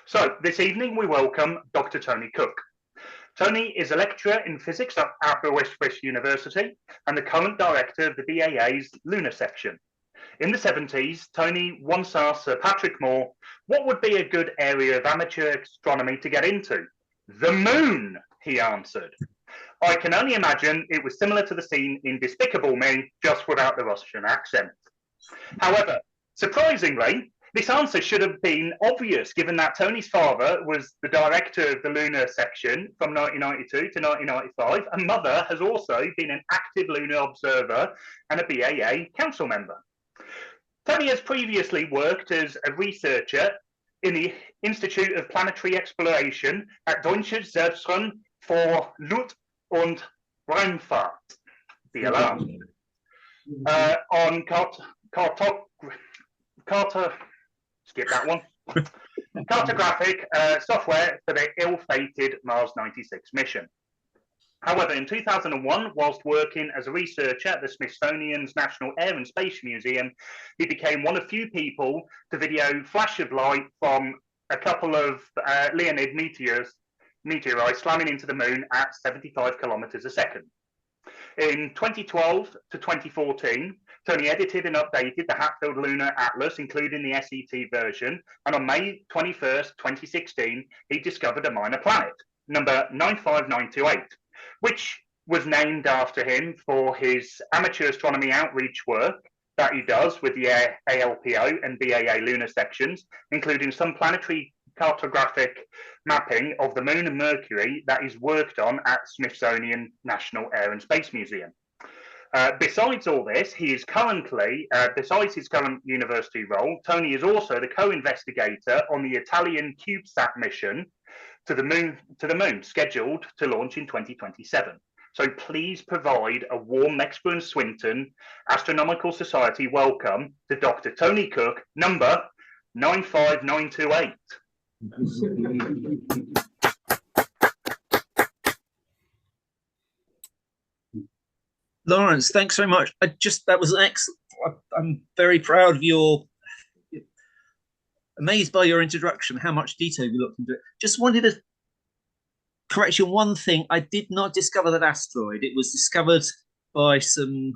So this evening we welcome Dr. Tony Cook. Tony is a lecturer in physics at Aberystwyth University and the current director of the BAA's Lunar section. In the 70s, Tony once asked Sir Patrick Moore, what would be a good area of amateur astronomy to get into? The moon, he answered. I can only imagine it was similar to the scene in Despicable Me, just without the Russian accent. However, surprisingly, this answer should have been obvious given that Tony's father was the director of the lunar section from 1992 to 1995, and mother has also been an active lunar observer and a BAA council member. Tony has previously worked as a researcher in the Institute of Planetary Exploration at Deutsches Zentrum für Luft- und Raumfahrt, DLR, on cartographic software for the ill-fated Mars 96 mission. However, in 2001, whilst working as a researcher at the Smithsonian's National Air and Space Museum, he became one of few people to video flash of light from a couple of Leonid meteorites slamming into the moon at 75 kilometers a second. In 2012 to 2014, Tony edited and updated the Hatfield Lunar Atlas, including the SET version, and on May 21st, 2016, he discovered a minor planet, number 95928, which was named after him for his amateur astronomy outreach work that he does with the ALPO and BAA lunar sections, including some planetary cartographic mapping of the Moon and Mercury that is worked on at Smithsonian National Air and Space Museum. Besides all this, he is currently, besides his current university role, Tony is also the co-investigator on the Italian CubeSat mission to the moon, scheduled to launch in 2027. So please provide a warm Mexborough Swinton Astronomical Society welcome to Dr. Tony Cook, number 95928. Lawrence, thanks very much. That was an excellent. I'm very proud of your, amazed by your introduction, how much detail you looked into it. Just wanted to correct you on one thing. I did not discover that asteroid. It was discovered by some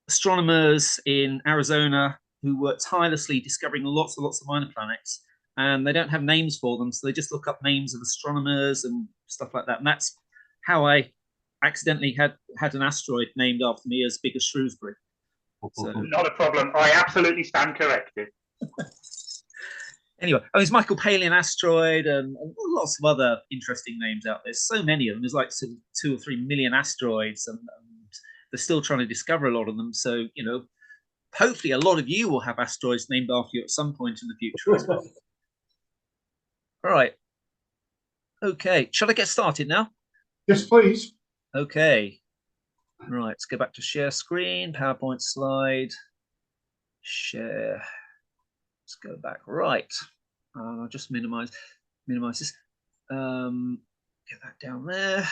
astronomers in Arizona who worked tirelessly discovering lots and lots of minor planets, and they don't have names for them, so they just look up names of astronomers and stuff like that. And that's how I accidentally had an asteroid named after me as big as Shrewsbury. So, not a problem. I absolutely stand corrected. Anyway, it's Michael Palin asteroid and lots of other interesting names out there. So many of them. There's like 2 or 3 million asteroids, and they're still trying to discover a lot of them. So, hopefully a lot of you will have asteroids named after you at some point in the future as well. All right. Okay. Shall I get started now? Yes, please. Okay. Right. Let's go back to share screen, PowerPoint slide, share. Let's go back. Right. I'll just minimize this. Get that down there.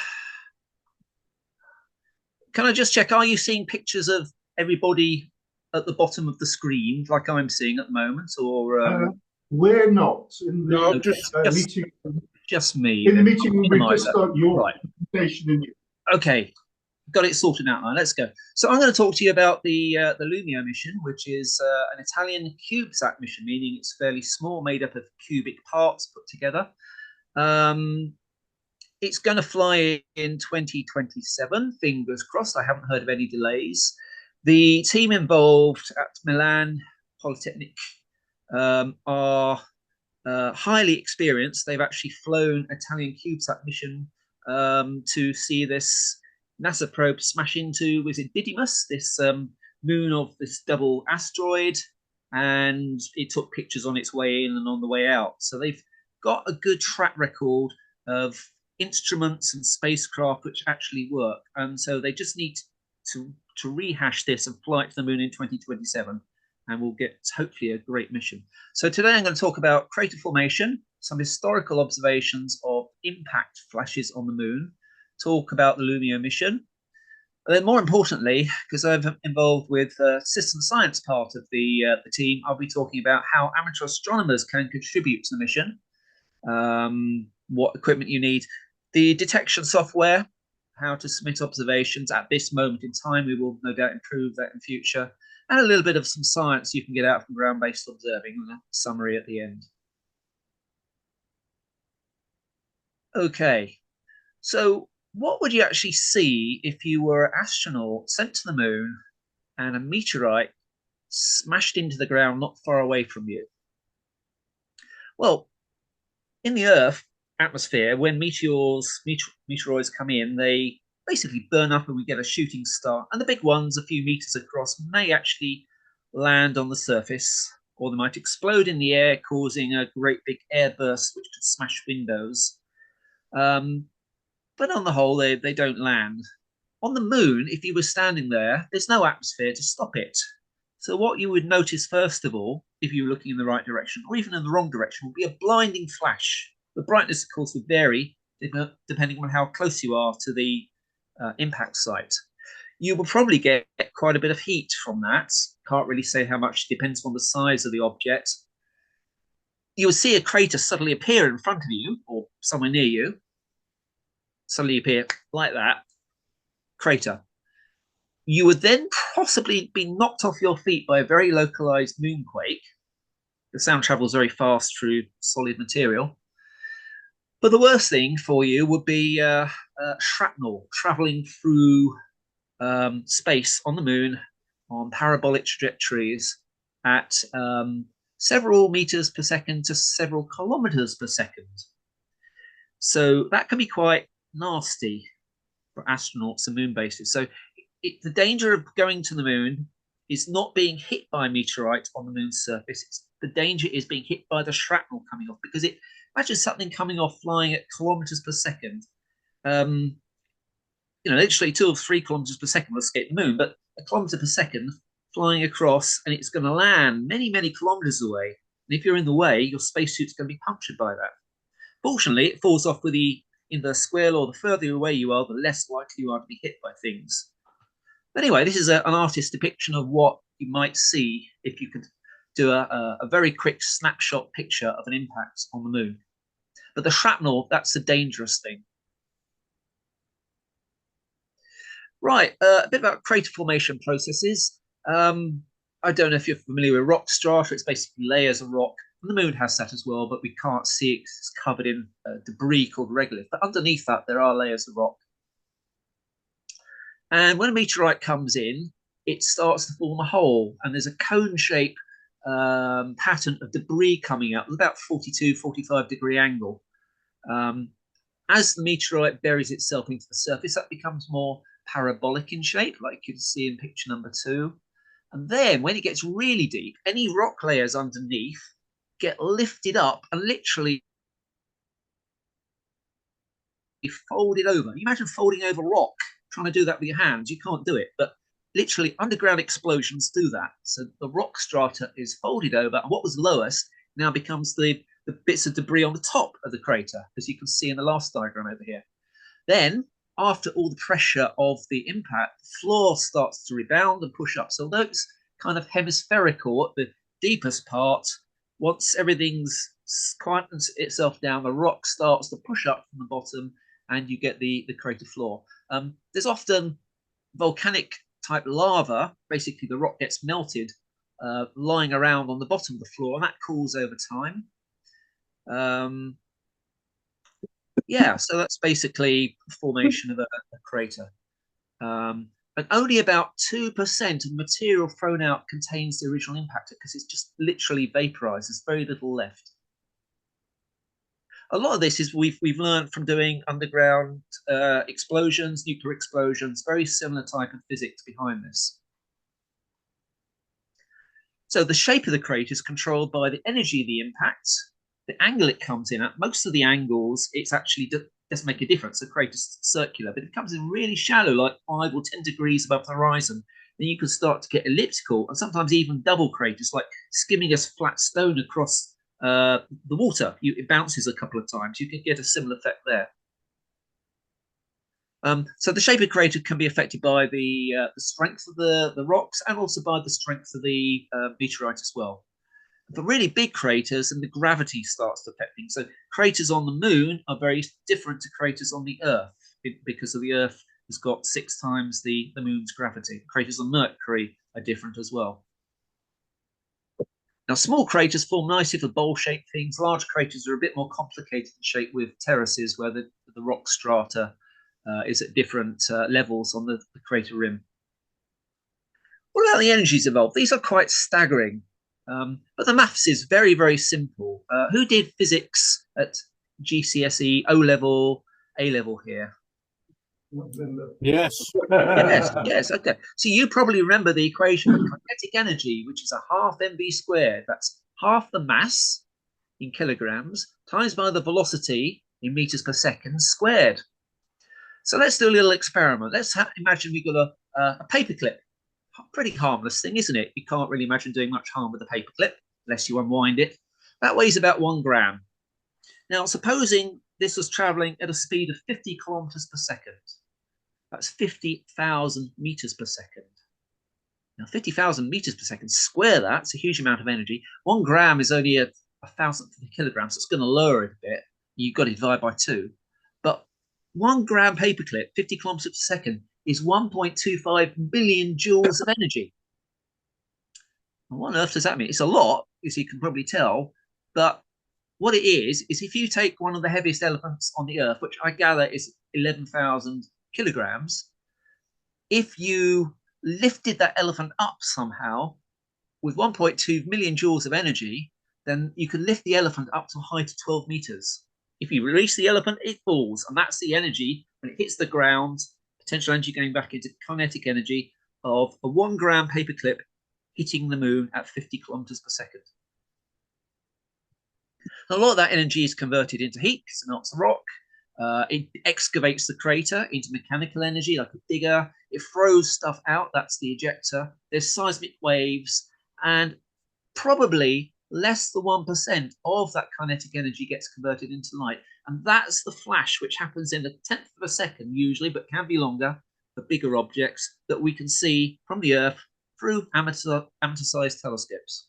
Can I just check? Are you seeing pictures of everybody at the bottom of the screen, like I'm seeing at the moment, or? We're not in the meeting. Just me. In the meeting room, we just got your right. presentation in you. Okay, got it sorted out now. Let's go. So I'm going to talk to you about the LUMIO mission, which is an Italian CubeSat mission, meaning it's fairly small, made up of cubic parts put together. It's going to fly in 2027. Fingers crossed. I haven't heard of any delays. The team involved at Milan Polytechnic are highly experienced. They've actually flown Italian CubeSat mission to see this NASA probe smash into, was it Didymus, this moon of this double asteroid, and it took pictures on its way in and on the way out. So they've got a good track record of instruments and spacecraft which actually work, and so they just need to rehash this and fly it to the moon in 2027, and we'll get hopefully a great mission. So today I'm going to talk about crater formation, some historical observations of impact flashes on the moon, talk about the LUMIO mission, and then more importantly, because I'm involved with system science part of the team, I'll be talking about how amateur astronomers can contribute to the mission. what equipment you need, the detection software, how to submit observations at this moment in time. We will no doubt improve that in future, and a little bit of some science you can get out from ground-based observing, and a summary at the end. Okay, so what would you actually see if you were an astronaut sent to the moon and a meteorite smashed into the ground not far away from you? Well, in the Earth atmosphere, when meteoroids come in, they basically burn up and we get a shooting star. And the big ones, a few meters across, may actually land on the surface, or they might explode in the air, causing a great big air burst which could smash windows. But on the whole, they don't land. On the moon, if you were standing there, there's no atmosphere to stop it. So what you would notice, first of all, if you were looking in the right direction, or even in the wrong direction, would be a blinding flash. The brightness, of course, would vary depending on how close you are to the impact site. You will probably get quite a bit of heat from that. Can't really say how much, depends on the size of the object. You will see a crater suddenly appear in front of you, or somewhere near you. Suddenly appear like that, crater. You would then possibly be knocked off your feet by a very localized moonquake. The sound travels very fast through solid material. But the worst thing for you would be shrapnel traveling through space on the moon on parabolic trajectories at several meters per second to several kilometers per second. So that can be quite nasty for astronauts and moon bases. So the danger of going to the moon is not being hit by a meteorite on the moon's surface. The danger is being hit by the shrapnel coming off, because imagine something coming off flying at kilometers per second. Literally 2 or 3 kilometers per second will escape the moon, but a kilometer per second flying across, and it's going to land many, many kilometers away. And if you're in the way, your spacesuit's going to be punctured by that. Fortunately, it falls off with the inverse square law. The further away you are, the less likely you are to be hit by things. Anyway, this is an artist's depiction of what you might see if you could do a very quick snapshot picture of an impact on the moon. But the shrapnel, that's the dangerous thing. Right, a bit about crater formation processes. I don't know if you're familiar with rock strata. It's basically layers of rock. And the moon has that as well, but we can't see it because it's covered in debris called regolith. But underneath that, there are layers of rock. And when a meteorite comes in, it starts to form a hole, and there's a cone-shaped pattern of debris coming out with about 42, 45 degree angle. As the meteorite buries itself into the surface, that becomes more parabolic in shape, like you can see in picture number 2. And then when it gets really deep, any rock layers underneath get lifted up and literally folded over. You imagine folding over rock, trying to do that with your hands. You can't do it, but literally underground explosions do that. So the rock strata is folded over, and what was lowest now becomes the bits of debris on the top of the crater, as you can see in the last diagram over here. Then, after all the pressure of the impact, the floor starts to rebound and push up. So although it's kind of hemispherical at the deepest part, once everything's quieted itself down, the rock starts to push up from the bottom, and you get the crater floor. There's often volcanic type lava. Basically, the rock gets melted, lying around on the bottom of the floor, and that cools over time. Yeah, so that's basically the formation of a crater. And only about 2% of material thrown out contains the original impactor, because it's just literally vaporized. There's very little left. A lot of this is we've learned from doing underground explosions, nuclear explosions, very similar type of physics behind this. So the shape of the crater is controlled by the energy of the impact, the angle it comes in at. Most of the angles, it's actually doesn't make a difference. The crater's circular, but if it comes in really shallow, like 5 or 10 degrees above the horizon, then you can start to get elliptical and sometimes even double craters, like skimming a flat stone across the water. It bounces a couple of times. You can get a similar effect there. So the shape of the crater can be affected by the strength of the rocks, and also by the strength of the meteorite as well. For really big craters, and the gravity starts to affect things. So craters on the moon are very different to craters on the Earth because of the Earth has got 6 times the moon's gravity. Craters on Mercury are different as well. Now, small craters form nicely for bowl-shaped things. Large craters are a bit more complicated in shape with terraces where the rock strata is at different levels on the crater rim. What about the energies involved? These are quite staggering. But the maths is very, very simple. Who did physics at GCSE, O-level, A-level here? Yes. Yes, okay. So you probably remember the equation for kinetic energy, which is a half mv squared. That's half the mass in kilograms times by the velocity in meters per second squared. So let's do a little experiment. Let's imagine we've got a paperclip. Pretty harmless thing, isn't it? You can't really imagine doing much harm with a paperclip unless you unwind it. That weighs about 1 gram. Now, supposing this was traveling at a speed of 50 kilometers per second. That's 50,000 meters per second. Now, 50,000 meters per second, square that, it's a huge amount of energy. 1 gram is only a thousandth of a kilogram, so it's going to lower it a bit. You've got to divide by 2. But 1 gram paperclip, 50 kilometers per second, is 1.25 billion joules of energy. And what on earth does that mean? It's a lot, as you can probably tell, but what it is if you take one of the heaviest elephants on the Earth, which I gather is 11,000 kilograms, if you lifted that elephant up somehow with 1.2 million joules of energy, then you can lift the elephant up to a height of 12 meters. If you release the elephant, it falls, and that's the energy when it hits the ground. Potential energy going back into kinetic energy of a 1 gram paperclip hitting the moon at 50 kilometers per second. A lot of that energy is converted into heat because it melts the rock. It excavates the crater into mechanical energy like a digger. It throws stuff out. That's the ejector. There's seismic waves, and probably less than 1% of that kinetic energy gets converted into light. And that's the flash, which happens in a 10th of a second usually, but can be longer for bigger objects that we can see from the Earth through amateur-sized telescopes.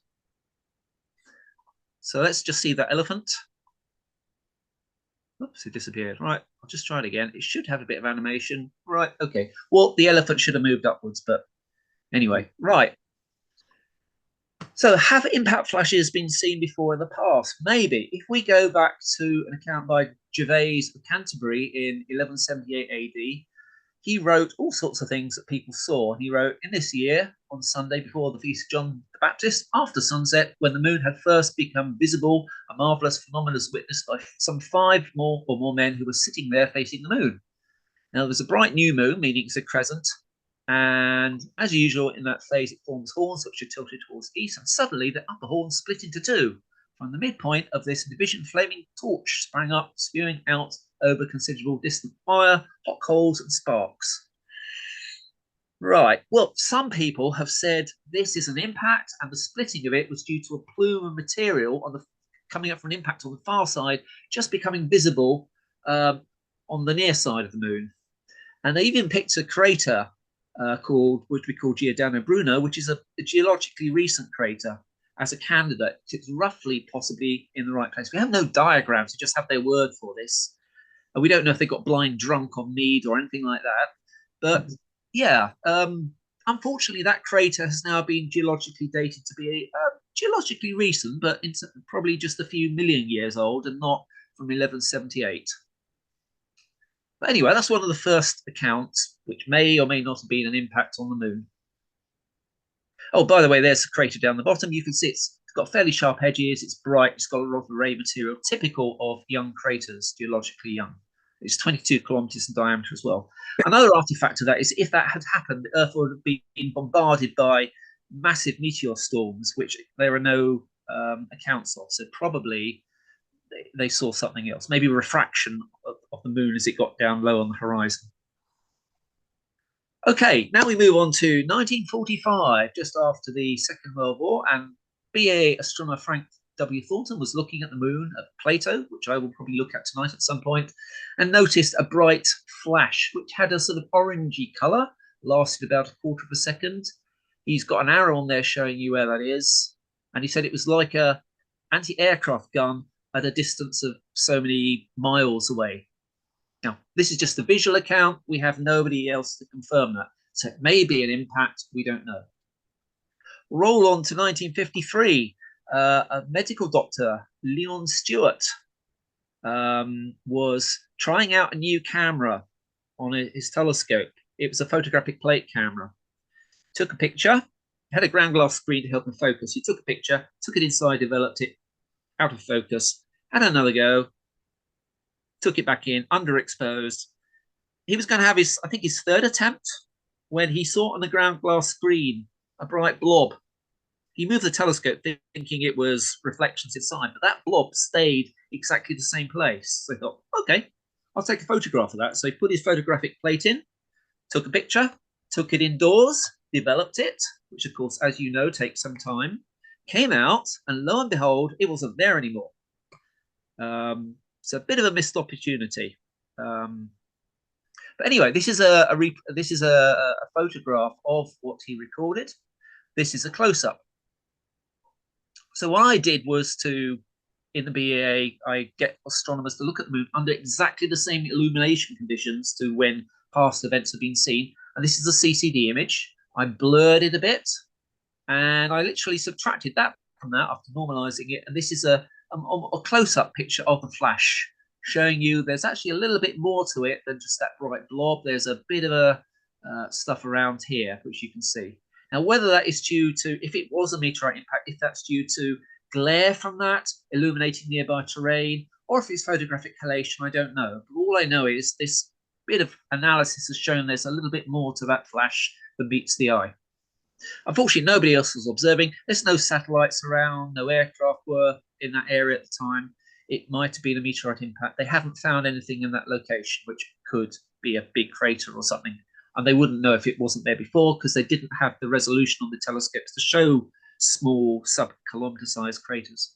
So let's just see that elephant. Oops, it disappeared. Right, I'll just try it again. It should have a bit of animation. Right, okay. Well, the elephant should have moved upwards, but anyway, right. So have impact flashes been seen before in the past? Maybe. If we go back to an account by Gervais of Canterbury in 1178 AD, he wrote all sorts of things that people saw. And he wrote, in this year, on Sunday before the feast of John the Baptist, after sunset, when the moon had first become visible, a marvellous phenomenon was witnessed by some 5 or more men who were sitting there facing the moon. Now, there was a bright new moon, meaning it's a crescent, and as usual in that phase, it forms horns which are tilted towards east, and suddenly the upper horn split into 2. From the midpoint of this division, flaming torch sprang up, spewing out over considerable distant fire, hot coals and sparks. Right, well, some people have said this is an impact, and the splitting of it was due to a plume of material on the coming up from an impact on the far side, just becoming visible on the near side of the moon. And they even picked a crater which we call Giordano Bruno, which is a geologically recent crater, as a candidate. It's roughly possibly in the right place. We have no diagrams, we just have their word for this. And we don't know if they got blind drunk on mead or anything like that. But yeah, unfortunately, that crater has now been geologically dated to be geologically recent, but it's probably just a few million years old and not from 1178. But anyway, that's one of the first accounts, which may or may not have been an impact on the moon. Oh, by the way, there's a crater down the bottom. You can see it's got fairly sharp edges. It's bright. It's got a lot of ray material, typical of young craters, geologically young. It's 22 kilometers in diameter as well. Another artifact of that is if that had happened, the Earth would have been bombarded by massive meteor storms, which there are no accounts of. So probably they saw something else, maybe refraction of the moon as it got down low on the horizon. Okay, now we move on to 1945, just after the Second World War, and BA astronomer Frank W. Thornton was looking at the moon at Plato, which I will probably look at tonight at some point, and noticed a bright flash, which had a sort of orangey colour, lasted about a quarter of a second. He's got an arrow on there showing you where that is. And he said it was like a anti-aircraft gun at a distance of so many miles away. Now, this is just a visual account. We have nobody else to confirm that. So it may be an impact. We don't know. Roll on to 1953. A medical doctor, Leon Stewart, was trying out a new camera on his telescope. It was a photographic plate camera. Took a picture, had a ground glass screen to help him focus. He took a picture, took it inside, developed it, out of focus, had another go, took it back in, underexposed. He was going to have his, I think, his third attempt when he saw on the ground glass screen a bright blob. He moved the telescope thinking it was reflections inside, but that blob stayed exactly the same place. So he thought, okay, I'll take a photograph of that. So he put his photographic plate in, took a picture, took it indoors, developed it, which of course, as you know, takes some time, came out, and lo and behold, it wasn't there anymore. It's a bit of a missed opportunity. But anyway, this is a photograph of what he recorded. This is a close-up. So what I did was in the BEA, I get astronomers to look at the moon under exactly the same illumination conditions to when past events have been seen. And this is a CCD image. I blurred it a bit, and I literally subtracted that from that after normalizing it. And this is a close-up picture of the flash, showing you there's actually a little bit more to it than just that bright blob. There's a bit of a stuff around here, which you can see. Now, whether that is due to, if it was a meteorite impact, if that's due to glare from that, illuminating nearby terrain, or if it's photographic halation, I don't know. But all I know is this bit of analysis has shown there's a little bit more to that flash than meets the eye. Unfortunately, nobody else was observing. There's no satellites around, no aircraft were in that area at the time. It might have been a meteorite impact. They haven't found anything in that location, which could be a big crater or something. And they wouldn't know if it wasn't there before because they didn't have the resolution on the telescopes to show small sub-kilometer sized craters.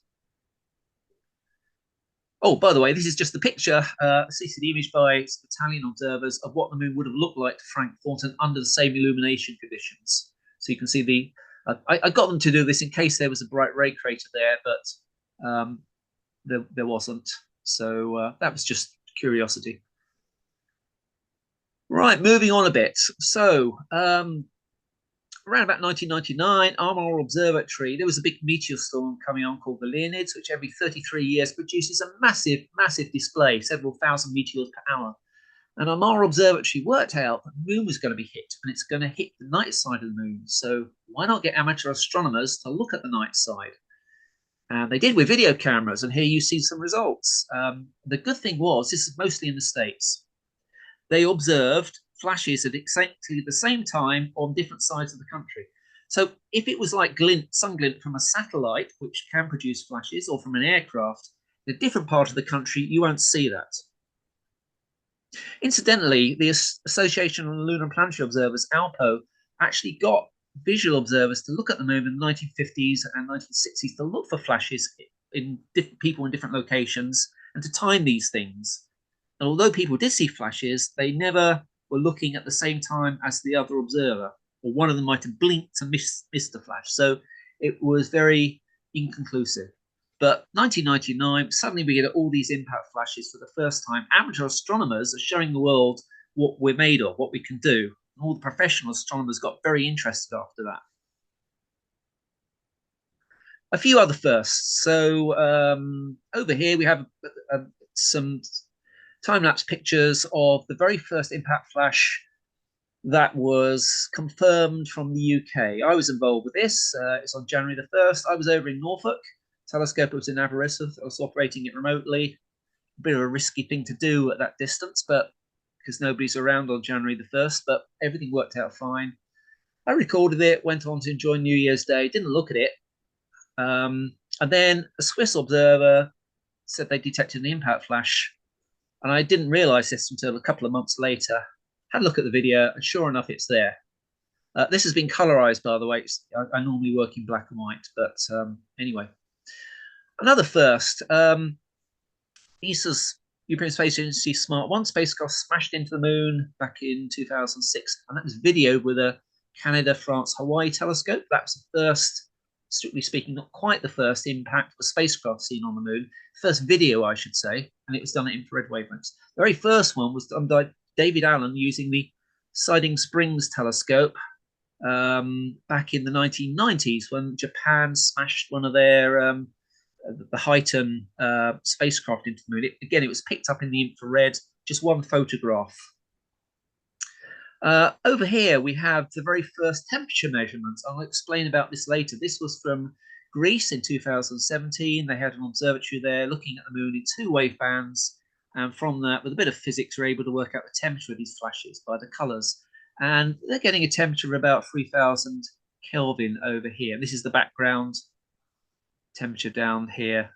Oh, by the way, this is just a picture, a CCD image by battalion observers of what the moon would have looked like to Frank Thornton under the same illumination conditions. So you can see I got them to do this in case there was a bright ray crater there, but there wasn't. So that was just curiosity. Right, moving on a bit. So around about 1999, Armagh Observatory, there was a big meteor storm coming on called the Leonids, which every 33 years produces a massive, massive display, several thousand meteors per hour. And Armagh Observatory worked out that the moon was going to be hit, and it's going to hit the night side of the moon. So why not get amateur astronomers to look at the night side? And they did with video cameras, and here you see some results. The good thing was, this is mostly in the States. They observed flashes at exactly the same time on different sides of the country. So if it was like sun glint from a satellite, which can produce flashes, or from an aircraft, in a different part of the country, you won't see that. Incidentally, the Association of Lunar and Planetary Observers, ALPO, actually got visual observers to look at the moon in the 1950s and 1960s to look for flashes in different people in different locations and to time these things. And although people did see flashes, they never were looking at the same time as the other observer, or one of them might have blinked and missed the flash. So it was very inconclusive. But 1999, suddenly we get all these impact flashes for the first time. Amateur astronomers are showing the world what we're made of, what we can do. And all the professional astronomers got very interested after that. A few other firsts. So over here we have some time-lapse pictures of the very first impact flash that was confirmed from the UK. I was involved with this. It's on January the 1st. I was over in Norfolk. Telescope was in Aberystwyth. I was operating it remotely. A bit of a risky thing to do at that distance, but because nobody's around on January the 1st, but everything worked out fine. I recorded it, went on to enjoy New Year's Day, didn't look at it. And then a Swiss observer said they detected an impact flash. And I didn't realize this until a couple of months later. Had a look at the video, and sure enough, it's there. This has been colorized, by the way. I normally work in black and white, but anyway. Another first. ESA's European Space Agency Smart 1 spacecraft smashed into the moon back in 2006, and that was videoed with a Canada, France, Hawaii telescope. That was the first strictly speaking, not quite the first impact of a spacecraft seen on the moon. First video, I should say, and it was done at infrared wavelengths. The very first one was done by David Allen using the Siding Springs telescope back in the 1990s when Japan smashed one of their the Highton spacecraft into the moon. Again, it was picked up in the infrared, just one photograph. Over here, we have the very first temperature measurements. I'll explain about this later. This was from Greece in 2017. They had an observatory there looking at the moon in 2 wave bands. And from that, with a bit of physics, we're able to work out the temperature of these flashes by the colors. And they're getting a temperature of about 3000 Kelvin over here. This is the background temperature down here.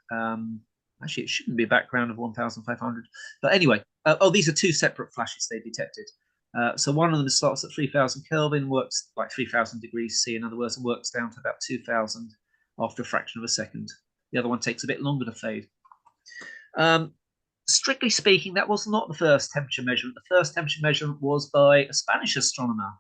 Actually, it shouldn't be a background of 1500. But anyway, these are 2 separate flashes they detected. So one of them starts at 3000 Kelvin, works like 3000 degrees C, in other words, and works down to about 2000 after a fraction of a second. The other one takes a bit longer to fade. Strictly speaking, that was not the first temperature measurement. The first temperature measurement was by a Spanish astronomer.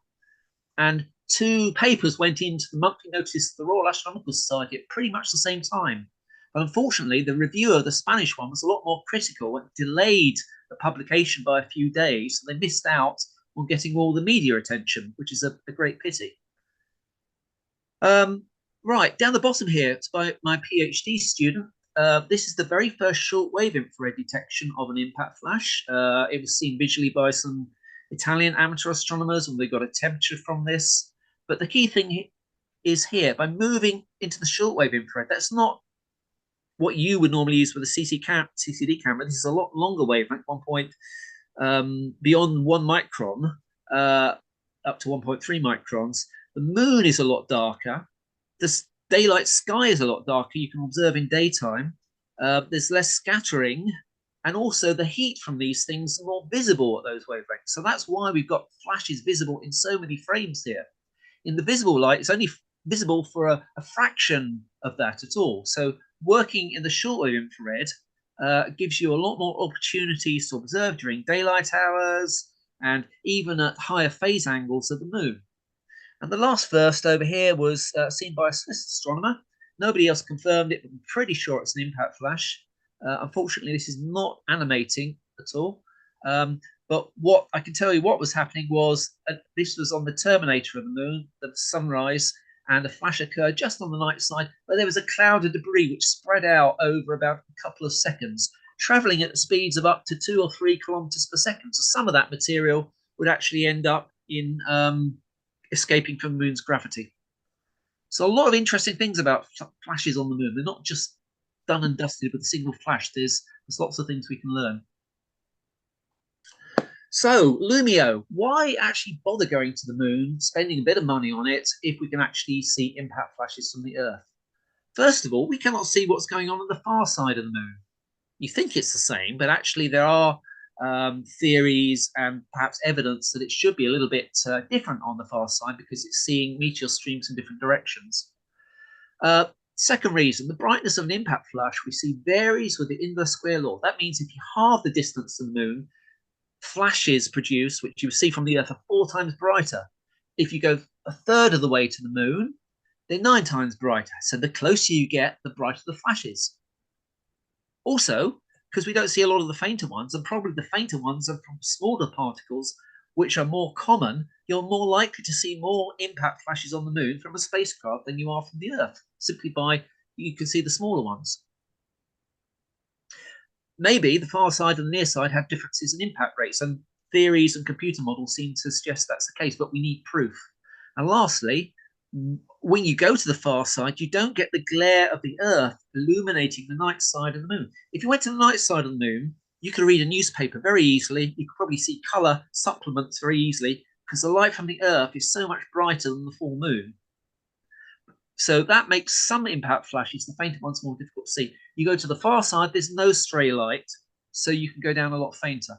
And 2 papers went into the monthly notice of the Royal Astronomical Society at pretty much the same time. But unfortunately, the reviewer of the Spanish one was a lot more critical and delayed the publication by a few days. So they missed out on getting all the media attention, which is a great pity. Right, down the bottom here, it's by my PhD student. This is the very first shortwave infrared detection of an impact flash. It was seen visually by some Italian amateur astronomers, and they got a temperature from this. But the key thing is here, by moving into the shortwave infrared, that's not what you would normally use with a CCD camera. This is a lot longer wavelength, beyond 1 micron, up to 1.3 microns. The moon is a lot darker. The daylight sky is a lot darker. You can observe in daytime. There's less scattering, and also the heat from these things are more visible at those wavelengths. So that's why we've got flashes visible in so many frames here. In the visible light, it's only visible for a fraction of that at all. So working in the shortwave infrared gives you a lot more opportunities to observe during daylight hours and even at higher phase angles of the moon. And the last first over here was seen by a Swiss astronomer. Nobody else confirmed it, but I'm pretty sure it's an impact flash. Unfortunately, this is not animating at all. But what I can tell you what was happening was this was on the terminator of the moon, the sunrise, and a flash occurred just on the night side, where there was a cloud of debris which spread out over about a couple of seconds, traveling at the speeds of up to 2 or 3 kilometers per second. So some of that material would actually end up in escaping from the moon's gravity. So a lot of interesting things about flashes on the moon. They're not just done and dusted with a single flash. There's lots of things we can learn. So, LUMIO, why actually bother going to the moon, spending a bit of money on it, if we can actually see impact flashes from the Earth? First of all, we cannot see what's going on the far side of the moon. You think it's the same, but actually there are theories and perhaps evidence that it should be a little bit different on the far side because it's seeing meteor streams in different directions. Second reason, the brightness of an impact flash we see varies with the inverse square law. That means if you halve the distance to the moon, flashes produced, which you see from the Earth, are 4 times brighter. If you go a third of the way to the moon, they're 9 times brighter. So the closer you get, the brighter the flashes. Also, because we don't see a lot of the fainter ones, and probably the fainter ones are from smaller particles, which are more common, you're more likely to see more impact flashes on the moon from a spacecraft than you are from the Earth, simply by you can see the smaller ones. Maybe the far side and the near side have differences in impact rates, and theories and computer models seem to suggest that's the case, but we need proof. And lastly, when you go to the far side, you don't get the glare of the Earth illuminating the night side of the moon. If you went to the night side of the moon, you could read a newspaper very easily. You could probably see color supplements very easily because the light from the Earth is so much brighter than the full moon. So that makes some impact flashes, the fainter ones, more difficult to see. You go to the far side, there's no stray light, so you can go down a lot fainter.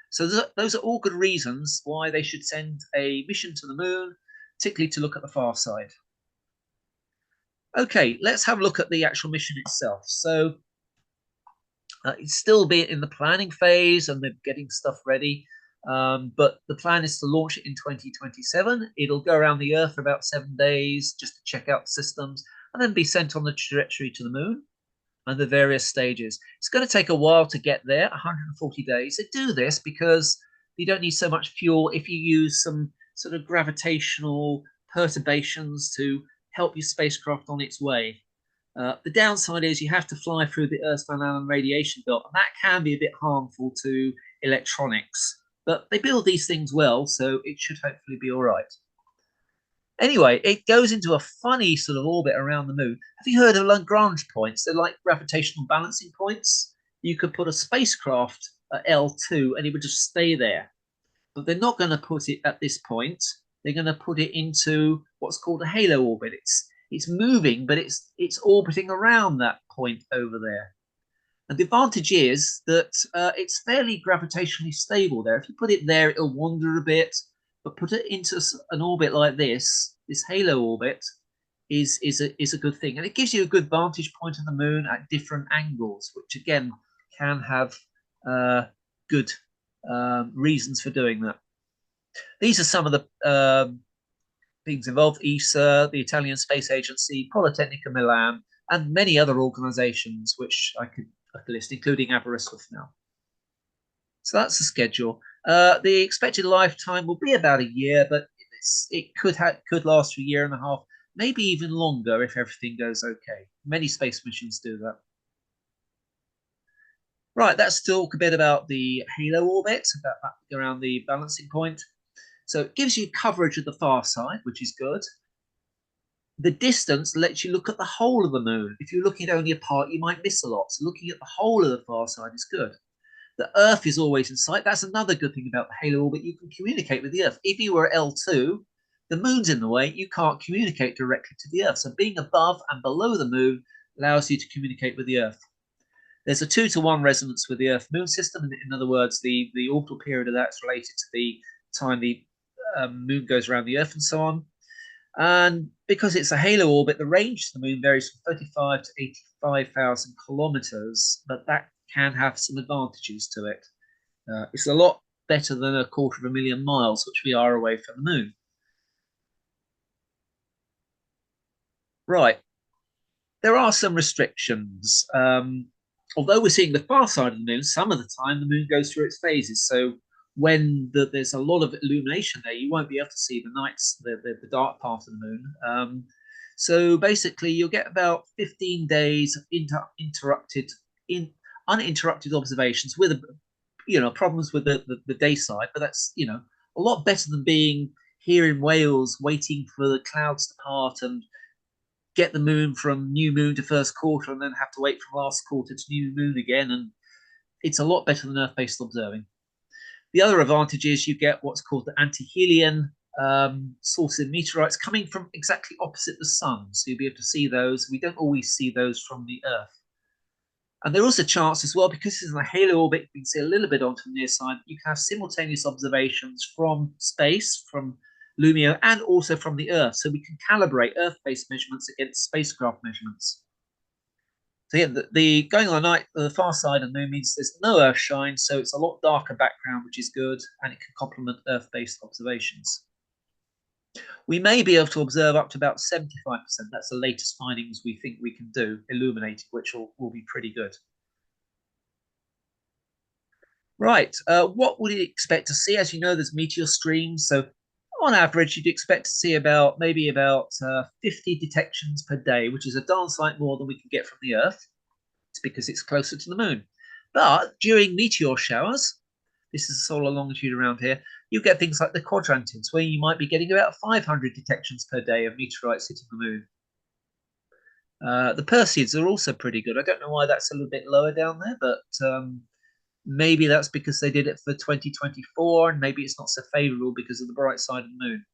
So those are all good reasons why they should send a mission to the moon, particularly to look at the far side. Okay, let's have a look at the actual mission itself. So it's still in the planning phase and they're getting stuff ready. But the plan is to launch it in 2027. It'll go around the Earth for about 7 days just to check out the systems. and then be sent on the trajectory to the moon and the various stages. It's going to take a while to get there, 140 days. They do this because you don't need so much fuel if you use some sort of gravitational perturbations to help your spacecraft on its way. The downside is you have to fly through the Earth Van Allen radiation belt, and that can be a bit harmful to electronics. But they build these things well, so it should hopefully be all right. Anyway, it goes into a funny sort of orbit around the moon. Have you heard of Lagrange points? They're like gravitational balancing points. You could put a spacecraft at L2 and it would just stay there. But they're not going to put it at this point. They're going to put it into what's called a halo orbit. It's moving, but it's orbiting around that point over there. And the advantage is that it's fairly gravitationally stable there. If you put it there, it'll wander a bit. But put it into an orbit like this halo orbit is a good thing. And it gives you a good vantage point on the moon at different angles, which again can have good reasons for doing that. These are some of the things involved: ESA, the Italian Space Agency, Politecnica Milan, and many other organizations which I could list, including Aberystwyth now. So that's the schedule. The expected lifetime will be about a year, but it could last for a year and a half, maybe even longer if everything goes okay. Many space missions do that. Right, let's talk a bit about the halo orbit, about around the balancing point. So it gives you coverage of the far side, which is good. The distance lets you look at the whole of the moon. If you're looking at only a part, you might miss a lot. So looking at the whole of the far side is good. The Earth is always in sight. That's another good thing about the halo orbit. You can communicate with the Earth. If you were L2, the moon's in the way, you can't communicate directly to the Earth. So being above and below the moon allows you to communicate with the Earth. There's a 2-to-1 resonance with the Earth-Moon system. In other words, the orbital period of that's related to the time the moon goes around the Earth and so on. And because it's a halo orbit, the range to the moon varies from 35 to 85,000 kilometers, but that can have some advantages to it. It's a lot better than 250,000 miles, which we are away from the moon. Right. There are some restrictions. Although we're seeing the far side of the moon, some of the time the moon goes through its phases. So when there's a lot of illumination there, you won't be able to see the nights, the dark part of the moon. So basically, you'll get about 15 days of uninterrupted observations with, problems with the day side. But that's, a lot better than being here in Wales waiting for the clouds to part and get the moon from new moon to first quarter and then have to wait from last quarter to new moon again. And it's a lot better than Earth-based observing. The other advantage is you get what's called the anti-Helian sources of meteorites coming from exactly opposite the sun. So you'll be able to see those. We don't always see those from the Earth. And there is a chance as well, because it's in a halo orbit, you can see a little bit onto the near side, you can have simultaneous observations from space, from LUMIO, and also from the Earth. So we can calibrate Earth-based measurements against spacecraft measurements. So yeah, the going on the night, the far side of the moon means there's no Earth shine, so it's a lot darker background, which is good, and it can complement Earth-based observations. We may be able to observe up to about 75%. That's the latest findings we think we can do, illuminated, which will be pretty good. Right, what would you expect to see? As you know, there's meteor streams, so on average, you'd expect to see maybe about 50 detections per day, which is a darn sight more than we can get from the Earth. It's because it's closer to the moon. But during meteor showers, this is the solar longitude around here, you get things like the quadrantids, where you might be getting about 500 detections per day of meteorites hitting the moon. The Perseids are also pretty good. I don't know why that's a little bit lower down there, but maybe that's because they did it for 2024, and maybe it's not so favorable because of the bright side of the moon.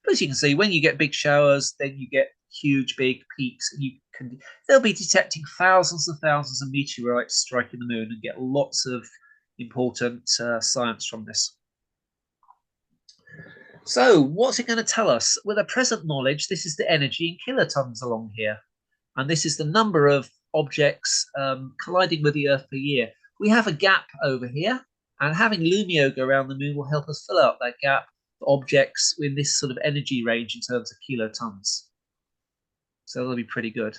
But as you can see, when you get big showers, then you get huge, big peaks, and they'll be detecting thousands and thousands of meteorites striking the moon and get lots of important science from this. So what's it going to tell us? With our present knowledge, this is the energy in kilotons along here. And this is the number of objects colliding with the Earth per year. We have a gap over here, and having LUMIO go around the moon will help us fill out that gap for objects in this sort of energy range in terms of kilotons. So that'll be pretty good.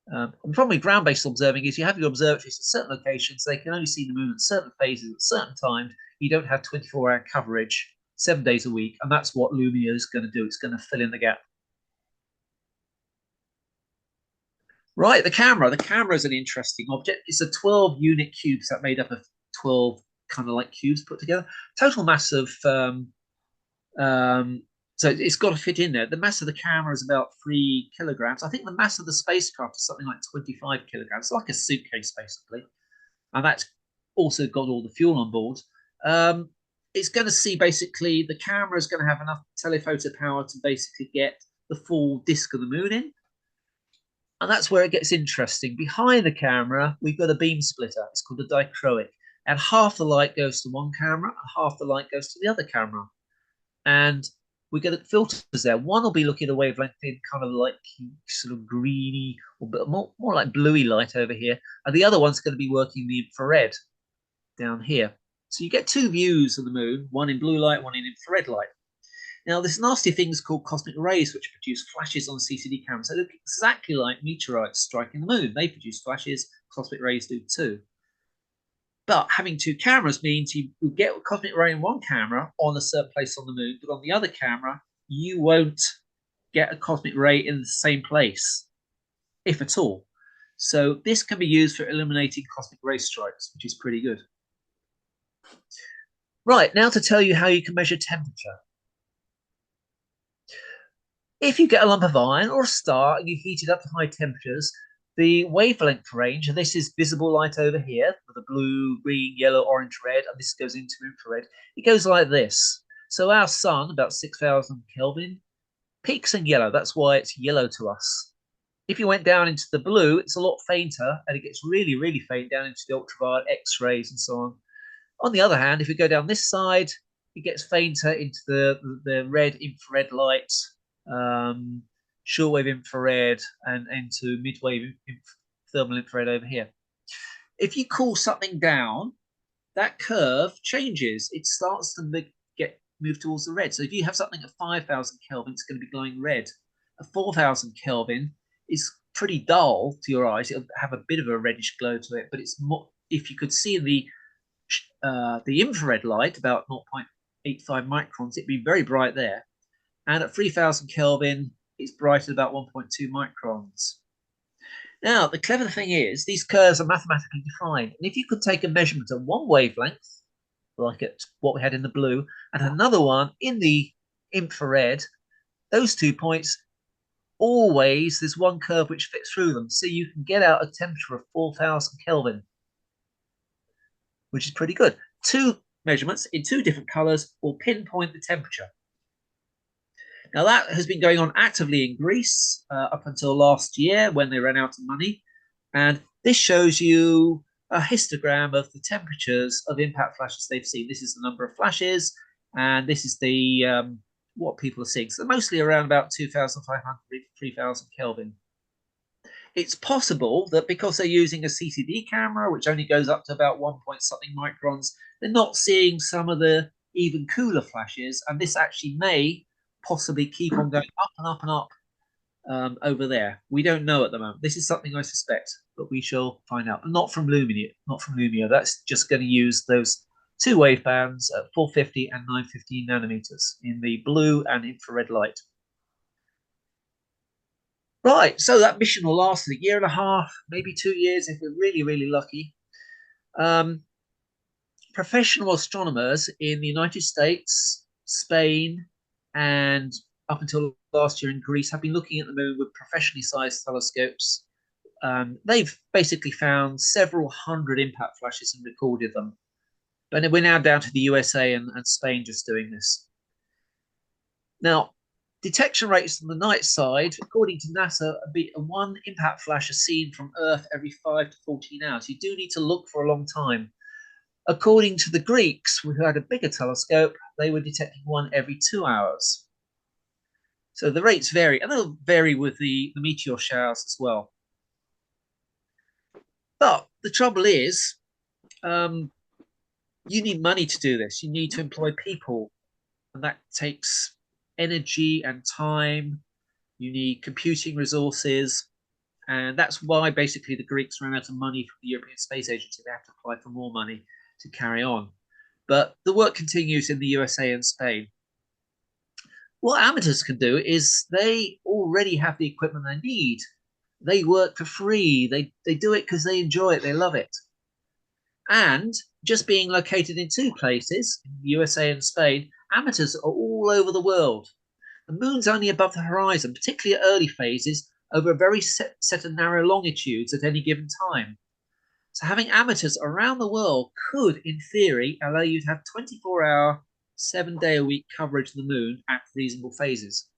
The problem with ground-based observing is you have your observatories at certain locations. They can only see the moon at certain phases at certain times. You don't have 24-hour coverage 7 days a week, and that's what LUMIO is going to do. It's going to fill in the gap. Right, the camera. The camera is an interesting object. It's a 12-unit CubeSat made up of 12 kind of like cubes put together. Total mass of so it's got to fit in there. The mass of the camera is about 3 kilograms. I think the mass of the spacecraft is something like 25 kilograms. It's like a suitcase, basically. And that's also got all the fuel on board. It's going to see basically the camera is going to have enough telephoto power to basically get the full disk of the moon in. And that's where it gets interesting. Behind the camera, we've got a beam splitter. It's called a dichroic. And half the light goes to one camera and half the light goes to the other camera. And we get filters there. One will be looking at a wavelength in kind of like sort of greeny or more like bluey light over here. And the other one's going to be working the infrared down here. So you get 2 views of the moon, one in blue light, one in infrared light. Now, this nasty thing is called cosmic rays, which produce flashes on CCD cameras. They look exactly like meteorites striking the moon. They produce flashes. Cosmic rays do too. But having 2 cameras means you get a cosmic ray in one camera on a certain place on the moon, but on the other camera, you won't get a cosmic ray in the same place, if at all. So this can be used for illuminating cosmic ray strikes, which is pretty good. Right, now to tell you how you can measure temperature. If you get a lump of iron or a star and you heat it up to high temperatures, the wavelength range, and this is visible light over here with a blue, green, yellow, orange, red, and this goes into infrared. It goes like this. So our sun, about 6,000 Kelvin, peaks in yellow. That's why it's yellow to us. If you went down into the blue, it's a lot fainter, and it gets really, really faint down into the ultraviolet, X-rays, and so on. On the other hand, if we go down this side, it gets fainter into the red infrared light, shortwave infrared, and into midwave thermal infrared over here. If you cool something down, that curve changes. It starts to move towards the red. So if you have something at 5,000 Kelvin, it's going to be glowing red. At 4,000 Kelvin, it's pretty dull to your eyes. It'll have a bit of a reddish glow to it, but it's more. If you could see the infrared light, about 0.85 microns, it'd be very bright there. And at 3,000 Kelvin, it's bright at about 1.2 microns. Now, the clever thing is these curves are mathematically defined. And if you could take a measurement at one wavelength, like at what we had in the blue, and another one in the infrared, those 2 points, always there's one curve which fits through them. So you can get out a temperature of 4,000 Kelvin, which is pretty good. 2 measurements in 2 different colors will pinpoint the temperature. Now, that has been going on actively in Greece up until last year when they ran out of money. And this shows you a histogram of the temperatures of impact flashes they've seen. This is the number of flashes, and this is the what people are seeing. So mostly around about 2,500, 3,000 Kelvin. It's possible that because they're using a CCD camera, which only goes up to about 1 point something microns, they're not seeing some of the even cooler flashes, and this actually may possibly keep on going up and up and up over there. We don't know at the moment. This is something I suspect, but we shall find out. Not from LUMIO. Not from LUMIO. That's just going to use those 2 wavebands at 450 and 950 nanometers in the blue and infrared light. Right, so that mission will last a year and a half, maybe 2 years if we're really, really lucky. Professional astronomers in the United States, Spain, and up until last year in Greece have been looking at the moon with professionally sized telescopes. They've basically found several hundred impact flashes and recorded them. But we're now down to the USA and Spain just doing this. Now, detection rates on the night side, according to NASA, one impact flash is seen from Earth every 5 to 14 hours. You do need to look for a long time. According to the Greeks, who had a bigger telescope, they were detecting one every 2 hours. So the rates vary, and they'll vary with the meteor showers as well. But the trouble is, you need money to do this. You need to employ people, and that takes energy and time. You need computing resources. And that's why basically the Greeks ran out of money from the European Space Agency. They have to apply for more money to carry on. But the work continues in the USA and Spain. What amateurs can do is they already have the equipment they need. They work for free. They do it because they enjoy it. They love it. And just being located in two places, in the USA and Spain, amateurs are all over the world. The moon's only above the horizon, particularly at early phases, over a very set of narrow longitudes at any given time. So having amateurs around the world could, in theory, allow you to have 24-hour, 7-day-a-week coverage of the moon at reasonable phases.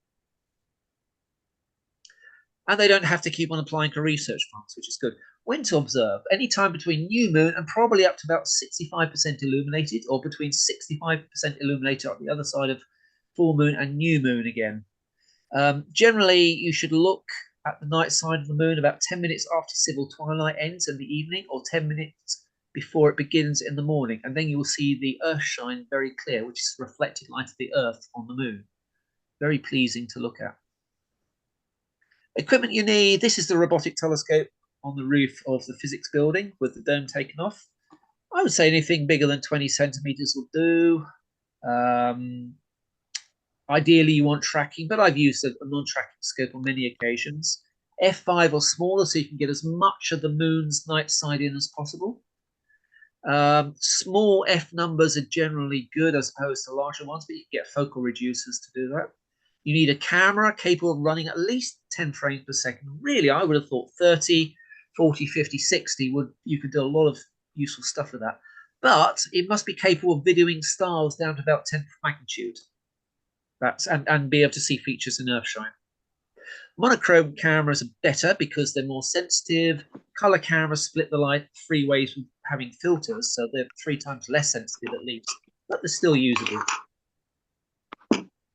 And they don't have to keep on applying for research funds, which is good. When to observe? Any time between new moon and probably up to about 65% illuminated, or between 65% illuminated on the other side of full moon and new moon again. Generally, you should look at the night side of the moon about 10 minutes after civil twilight ends in the evening, or 10 minutes before it begins in the morning, and then you will see the earth shine very clear, which is reflected light of the earth on the moon. Very pleasing to look at. Equipment you need, this is the robotic telescope on the roof of the physics building with the dome taken off. I would say anything bigger than 20 centimeters will do. Ideally, you want tracking, but I've used a non-tracking scope on many occasions. F5 or smaller, so you can get as much of the moon's night side in as possible. Small F numbers are generally good as opposed to larger ones, but you can get focal reducers to do that. You need a camera capable of running at least 10 frames per second. Really, I would have thought 30, 40, 50, 60 you could do a lot of useful stuff with that. But it must be capable of videoing stars down to about 10th magnitude. And be able to see features in Earthshine. Monochrome cameras are better because they're more sensitive. Color cameras split the light 3 ways with having filters, so they're 3 times less sensitive at least, but they're still usable.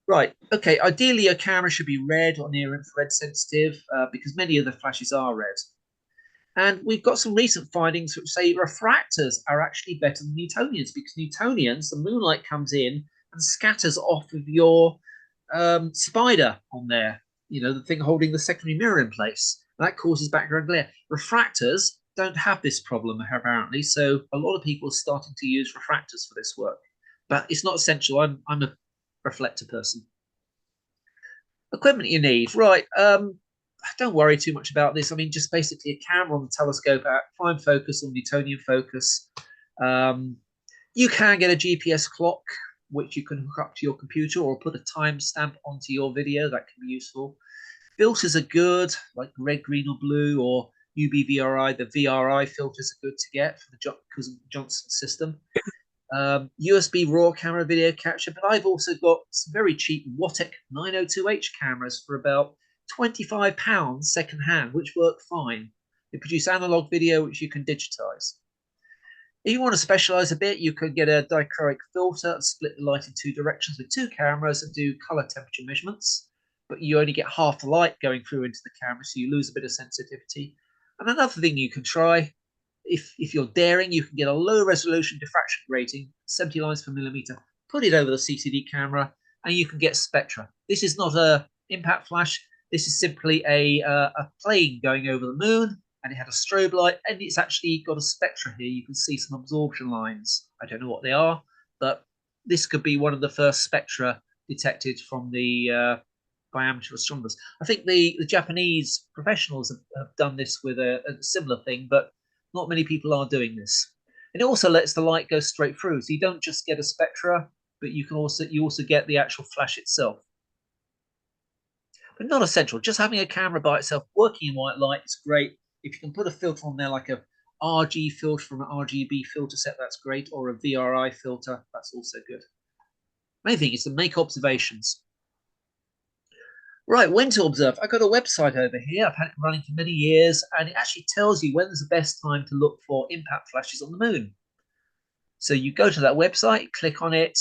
Right, okay, ideally your camera should be red or near infrared sensitive because many of the flashes are red. And we've got some recent findings which say refractors are actually better than Newtonians, because Newtonians, the moonlight comes in and scatters off of your spider on there, the thing holding the secondary mirror in place. That causes background glare. Refractors don't have this problem, apparently, so a lot of people are starting to use refractors for this work. But it's not essential. I'm a reflector person. Equipment you need, right. Don't worry too much about this. I mean, just basically a camera on the telescope at prime focus or Newtonian focus. You can get a GPS clock, which you can hook up to your computer or put a timestamp onto your video. That can be useful. Filters are good, like red, green, or blue, or UBVRI. The VRI filters are good to get for the Johnson system. USB RAW camera video capture, but I've also got some very cheap Wattec 902H cameras for about £25 second-hand, which work fine. They produce analog video, which you can digitize. If you want to specialize a bit, you could get a dichroic filter and split the light in 2 directions with 2 cameras and do color temperature measurements, but you only get half the light going through into the camera, so you lose a bit of sensitivity. And another thing you can try, if you're daring, you can get a low resolution diffraction grating, 70 lines per millimeter, put it over the CCD camera, and you can get spectra. This is not a impact flash. This is simply a plane going over the moon, and it had a strobe light, and it's actually got a spectra here. You can see some absorption lines. I don't know what they are, but this could be one of the first spectra detected from the by amateur astronomers. I think the Japanese professionals have done this with a similar thing, but not many people are doing this. And it also lets the light go straight through, so you don't just get a spectra, but you also get the actual flash itself. But not essential. Just having a camera by itself working in white light is great. If you can put a filter on there, like a RG filter from an RGB filter set, that's great, or a VRI filter, that's also good. Main thing is to make observations. Right, when to observe. I've got a website over here. I've had it running for many years, and it actually tells you when's the best time to look for impact flashes on the moon. So you go to that website, click on it,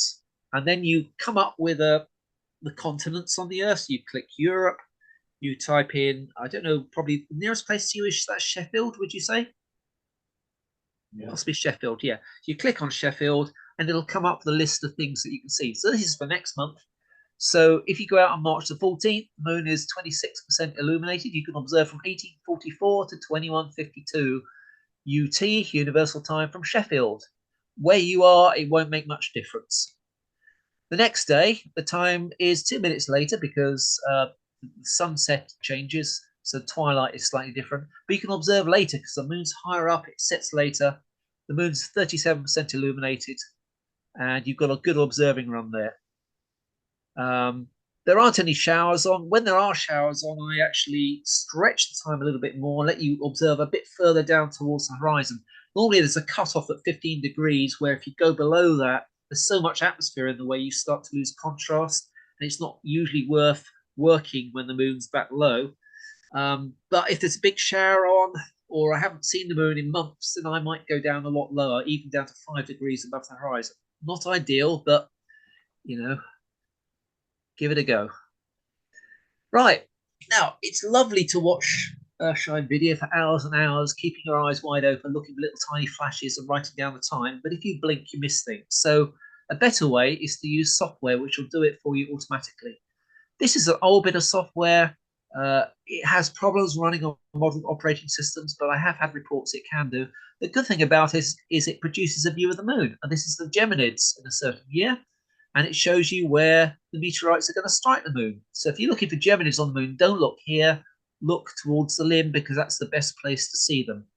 and then you come up with the continents on the Earth. So you click Europe, you type in, I don't know, probably the nearest place to you is that Sheffield, would you say? Yeah. Possibly Sheffield, yeah. You click on Sheffield, and it'll come up with a list of things that you can see. So this is for next month. So if you go out on March the 14th, the moon is 26% illuminated. You can observe from 1844 to 2152 UT, Universal Time, from Sheffield. Where you are, it won't make much difference. The next day, the time is 2 minutes later because the sunset changes, so twilight is slightly different. But you can observe later because the moon's higher up, it sets later. The moon's 37% illuminated, and you've got a good observing run there. There aren't any showers on. When there are showers on, I actually stretch the time a little bit more, let you observe a bit further down towards the horizon. Normally there's a cutoff at 15 degrees where if you go below that, there's so much atmosphere in the way you start to lose contrast, and it's not usually worth working when the moon's back low. But if there's a big shower on, or I haven't seen the moon in months, then I might go down a lot lower, even down to 5 degrees above the horizon. Not ideal, but, you know, give it a go. Right, now it's lovely to watch Earthshine video for hours and hours, keeping your eyes wide open, looking for little tiny flashes and writing down the time. But if you blink, you miss things. So a better way is to use software which will do it for you automatically. This is an old bit of software. It has problems running on modern operating systems, but I have had reports it can do. The good thing about it is it produces a view of the moon, and this is the Geminids in a certain year, and it shows you where the meteorites are going to strike the moon. So if you're looking for Geminids on the moon, don't look here, look towards the limb, because that's the best place to see them.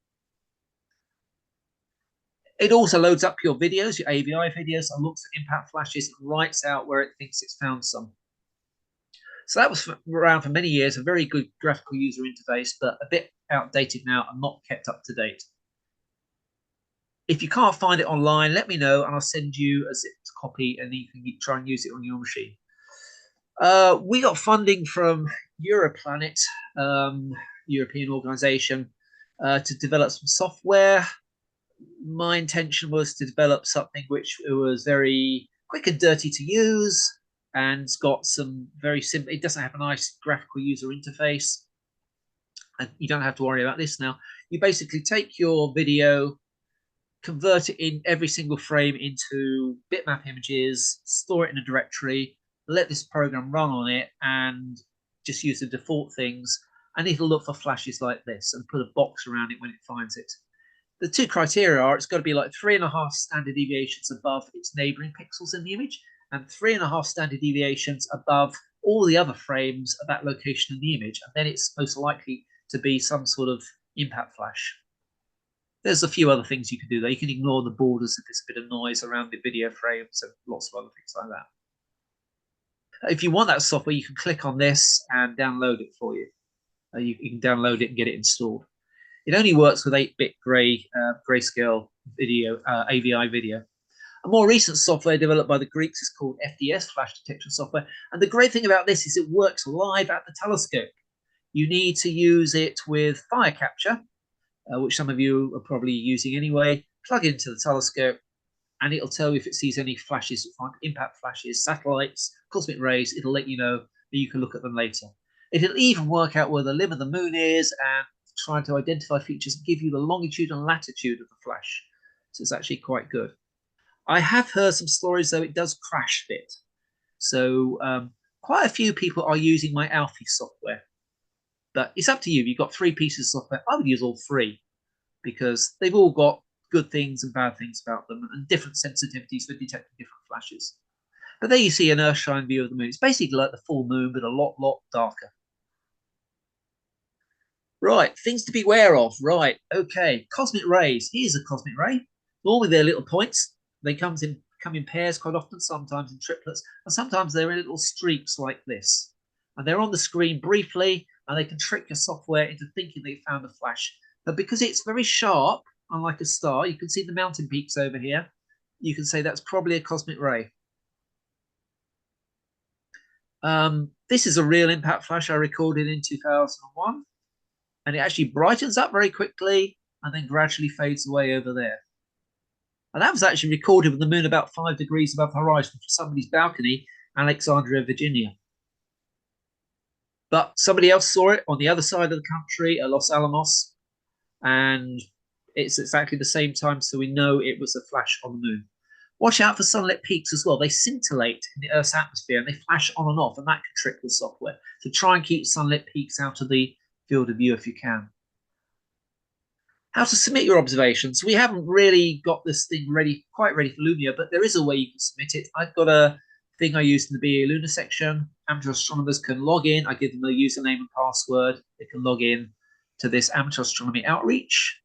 It also loads up your videos, your AVI videos, and looks at impact flashes and writes out where it thinks it's found some. So that was around for many years, a very good graphical user interface, but a bit outdated now and not kept up to date. If you can't find it online, let me know and I'll send you a zipped copy and you can try and use it on your machine. We got funding from Europlanet, European organization, to develop some software. My intention was to develop something which was very quick and dirty to use, and it's got some very simple, it doesn't have a nice graphical user interface. And you don't have to worry about this now. You basically take your video, convert it in every single frame into bitmap images, store it in a directory, let this program run on it, and just use the default things. And it'll look for flashes like this and put a box around it when it finds it. The two criteria are it's got to be like 3.5 standard deviations above its neighboring pixels in the image, and 3.5 standard deviations above all the other frames of that location in the image, and then it's most likely to be some sort of impact flash. There's a few other things you can do there. You can ignore the borders if there's a bit of noise around the video frames and lots of other things like that. If you want that software, you can click on this and download it for you. You can download it and get it installed. It only works with 8-bit grayscale video, AVI video. A more recent software developed by the Greeks is called FDS, flash detection software. And the great thing about this is it works live at the telescope. You need to use it with fire capture, which some of you are probably using anyway. Plug it into the telescope, and it'll tell you if it sees any flashes, impact flashes, satellites, cosmic rays. It'll let you know that you can look at them later. It'll even work out where the limb of the moon is and try to identify features and give you the longitude and latitude of the flash. So it's actually quite good. I have heard some stories, though, it does crash a bit. So quite a few people are using my Alfie software. But it's up to you. You've got 3 pieces of software. I would use all 3 because they've all got good things and bad things about them and different sensitivities for detecting different flashes. But there you see an Earthshine view of the moon. It's basically like the full moon, but a lot darker. Right, things to be aware of. Right, okay. Cosmic rays. Here's a cosmic ray. Normally they're little points. They come in pairs quite often, sometimes in triplets, and sometimes they're in little streaks like this. And they're on the screen briefly, and they can trick your software into thinking they found a flash. But because it's very sharp, unlike a star, you can see the mountain peaks over here. You can say that's probably a cosmic ray. This is a real impact flash I recorded in 2001. And it actually brightens up very quickly and then gradually fades away over there. And that was actually recorded with the moon about 5 degrees above the horizon from somebody's balcony, Alexandria, Virginia. But somebody else saw it on the other side of the country at Los Alamos, and it's exactly the same time, so we know it was a flash on the moon. Watch out for sunlit peaks as well. They scintillate in the Earth's atmosphere and they flash on and off, and that can trick the software. So try and keep sunlit peaks out of the field of view if you can. How to submit your observations. We haven't really got this thing quite ready for Lumio, but there is a way you can submit it. I've got a thing I use in the BA Lunar section. Amateur astronomers can log in. I give them a username and password. They can log in to this Amateur Astronomy Outreach,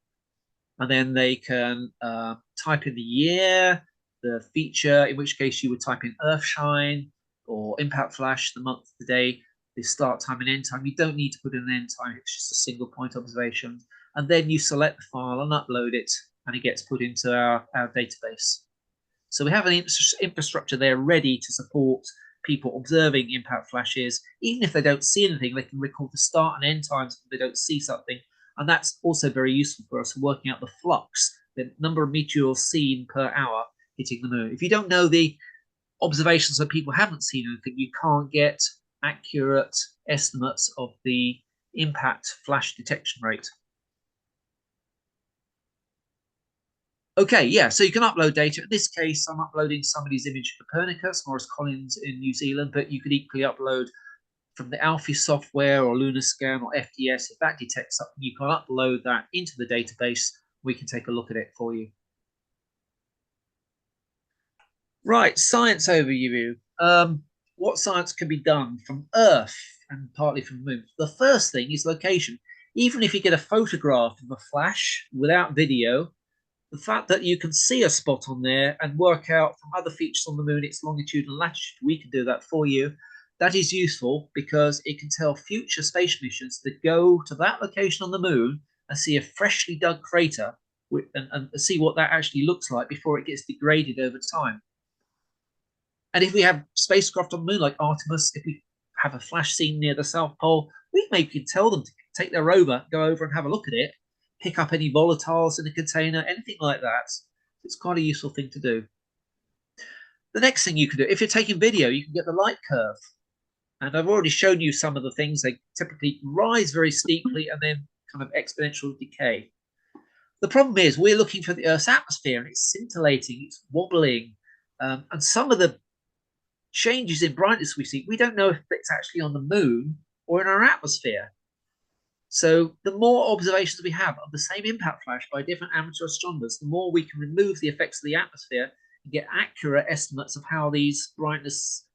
and then they can type in the year, the feature, in which case you would type in Earthshine or impact flash, the month, the day, the start time and end time. You don't need to put in an end time. It's just a single point observation. And then you select the file and upload it, and it gets put into our database. So we have an infrastructure there ready to support people observing impact flashes. Even if they don't see anything, they can record the start and end times if they don't see something. And that's also very useful for us working out the flux, the number of meteors seen per hour hitting the moon. If you don't know the observations that people haven't seen anything, you can't get accurate estimates of the impact flash detection rate. Okay, yeah, so you can upload data. In this case, I'm uploading somebody's image of Copernicus, Maurice Collins in New Zealand, but you could equally upload from the Alfie software or LunarScan or FDS. If that detects something, you can upload that into the database. We can take a look at it for you. Right, science overview. What science can be done from Earth and partly from the moon? The first thing is location. Even if you get a photograph of a flash without video, the fact that you can see a spot on there and work out from other features on the moon its longitude and latitude, we can do that for you. That is useful because it can tell future space missions that go to that location on the moon and see a freshly dug crater and see what that actually looks like before it gets degraded over time. And if we have spacecraft on the moon like Artemis, if we have a flash seen near the South Pole, we maybe can tell them to take their rover, go over and have a look at it, pick up any volatiles in a container, anything like that. It's quite a useful thing to do. The next thing you can do, if you're taking video, you can get the light curve. And I've already shown you some of the things. They typically rise very steeply and then kind of exponential decay. The problem is we're looking for the Earth's atmosphere, and it's scintillating, it's wobbling. And some of the changes in brightness we see, we don't know if it's actually on the moon or in our atmosphere. So the more observations we have of the same impact flash by different amateur astronomers, the more we can remove the effects of the atmosphere and get accurate estimates of how these brightnesses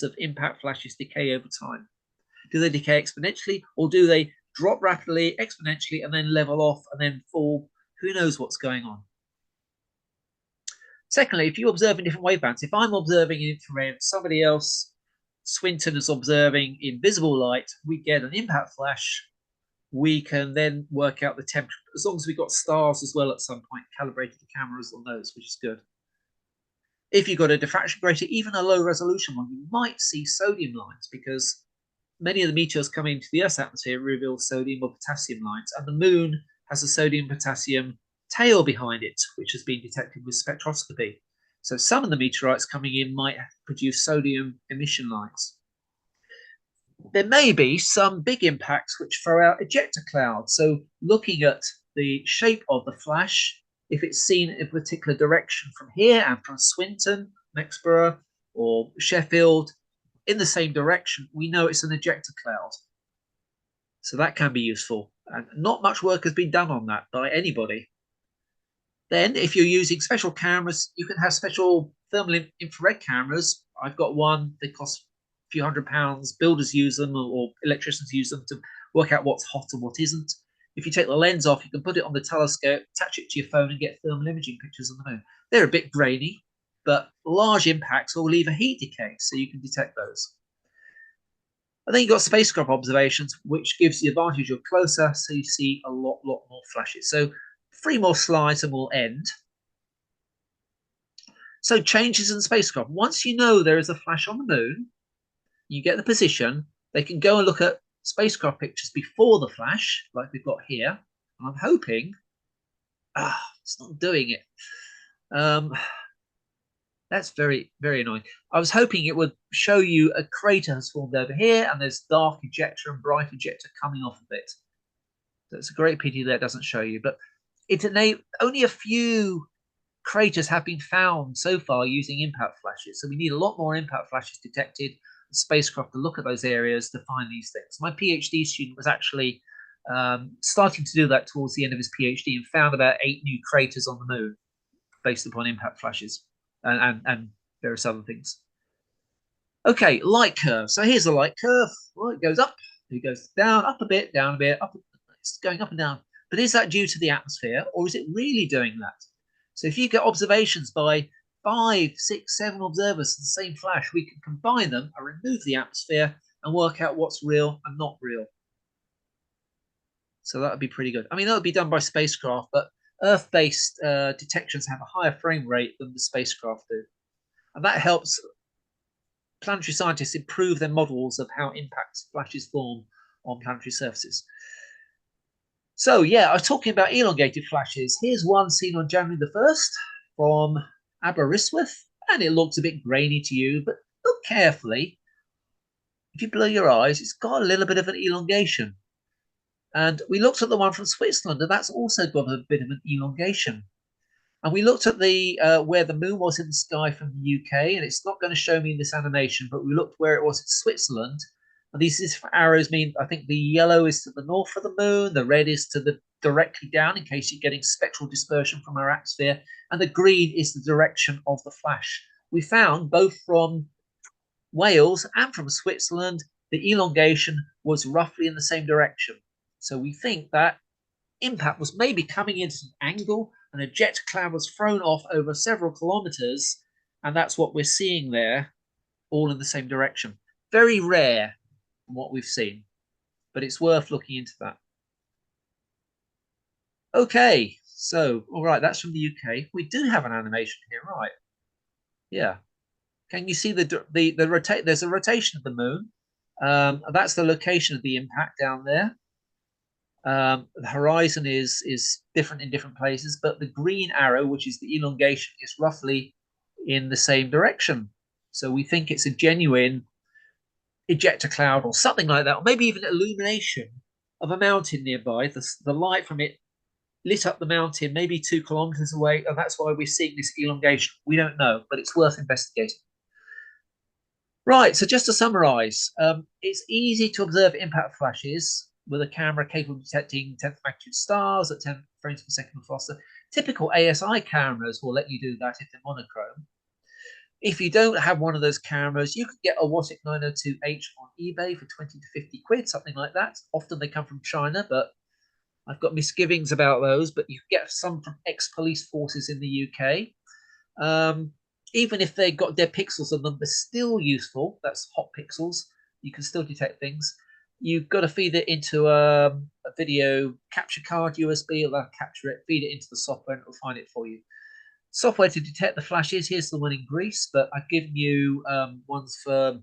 of impact flashes decay over time. Do they decay exponentially, or do they drop rapidly, exponentially, and then level off and then fall? Who knows what's going on? Secondly, if you observe in different wavebands, if I'm observing in infrared, somebody else, Swinton, is observing in visible light, we get an impact flash. We can then work out the temperature, as long as we've got stars as well at some point, calibrated the cameras on those, which is good. If you've got a diffraction grater, even a low resolution one, you might see sodium lines because many of the meteors coming into the Earth's atmosphere reveal sodium or potassium lines, and the moon has a sodium-potassium tail behind it, which has been detected with spectroscopy. So some of the meteorites coming in might produce sodium emission lines. There may be some big impacts which throw out ejector clouds. So looking at the shape of the flash, if it's seen in a particular direction from here and from Swinton, Mexborough, or Sheffield, in the same direction, we know it's an ejector cloud. So that can be useful. And not much work has been done on that by anybody. Then, if you're using special cameras, you can have special thermal infrared cameras. I've got one that costs a few £100. Builders use them, or electricians use them to work out what's hot and what isn't. If you take the lens off, you can put it on the telescope, attach it to your phone, and get thermal imaging pictures of the moon. They're a bit grainy, but large impacts will leave a heat decay, so you can detect those. And then you've got spacecraft observations, which gives the advantage of closer, so you see a lot more flashes. So 3 more slides and we'll end. So changes in spacecraft. Once you know there is a flash on the moon, you get the position, they can go and look at spacecraft pictures before the flash, like we've got here. And I'm hoping, it's not doing it. That's very, very annoying. I was hoping it would show you a crater has formed over here, and there's dark ejector and bright ejector coming off of it. So it's a great pity that it doesn't show you, but it's only a few craters have been found so far using impact flashes. So we need a lot more impact flashes detected, the spacecraft to look at those areas to find these things. My PhD student was actually starting to do that towards the end of his PhD and found about 8 new craters on the moon based upon impact flashes and various other things. Okay, light curve. So here's the light curve. Well, it goes up, it goes down, up a bit, down a bit, up. It's going up and down. But is that due to the atmosphere, or is it really doing that? So if you get observations by 5, 6, 7 observers of the same flash, we can combine them and remove the atmosphere and work out what's real and not real. So that would be pretty good. I mean, that would be done by spacecraft, but Earth-based detections have a higher frame rate than the spacecraft do. And that helps planetary scientists improve their models of how impact flashes form on planetary surfaces. So yeah, I was talking about elongated flashes. Here's one seen on January the 1st from Aberystwyth, and it looks a bit grainy to you, but look carefully. If you blow your eyes, it's got a little bit of an elongation. And we looked at the one from Switzerland, and that's also got a bit of an elongation. And we looked at the where the moon was in the sky from the UK, and it's not going to show me in this animation, but we looked where it was in Switzerland. And these arrows mean, I think the yellow is to the north of the moon, the red is to the directly down in case you're getting spectral dispersion from our atmosphere, and the green is the direction of the flash. We found both from Wales and from Switzerland, the elongation was roughly in the same direction. So we think that impact was maybe coming into an angle and a jet cloud was thrown off over several kilometers, and that's what we're seeing there, all in the same direction. Very rare from what we've seen, but it's worth looking into that. Okay, so all right, that's from the UK. We do have an animation here, right? Yeah. Can you see the rotate? There's a rotation of the moon. That's the location of the impact down there. The horizon is different in different places, but the green arrow, which is the elongation, is roughly in the same direction. So we think it's a genuine ejector cloud or something like that, or maybe even illumination of a mountain nearby. The light from it lit up the mountain maybe 2 kilometers away, and that's why we're seeing this elongation. We don't know, but it's worth investigating. Right, so just to summarize, it's easy to observe impact flashes with a camera capable of detecting 10th magnitude stars at 10 frames per second or faster. Typical ASI cameras will let you do that if they're monochrome. If you don't have one of those cameras, you could get a Watic 902H on eBay for 20 to 50 quid, something like that. Often they come from China, but I've got misgivings about those. But you can get some from ex-police forces in the UK. Even if they've got dead pixels on them, they're still useful. That's hot pixels. You can still detect things. You've got to feed it into a video capture card, USB, that'll capture it, feed it into the software, and it'll find it for you. Software to detect the flashes. Here's the one in Greece, but I've given you ones for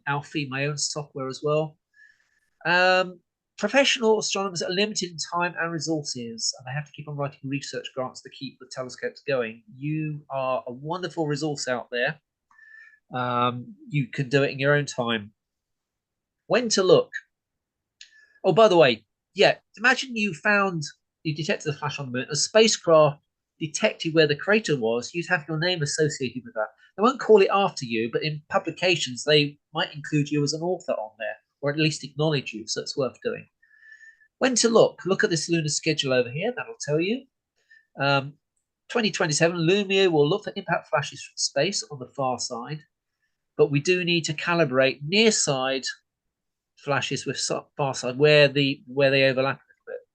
Alfie, my own software as well. Professional astronomers are limited in time and resources, and they have to keep on writing research grants to keep the telescopes going. You are a wonderful resource out there. You can do it in your own time. When to look? Oh, by the way, yeah, imagine you detected a flash on the moon, a spacecraft detected where the crater was, you'd have your name associated with that. They won't call it after you, but in publications, they might include you as an author on there, or at least acknowledge you, so it's worth doing. When to look? Look at this lunar schedule over here, that'll tell you. 2027, LUMIO will look for impact flashes from space on the far side, but we do need to calibrate near side flashes with far side where they overlap a little bit.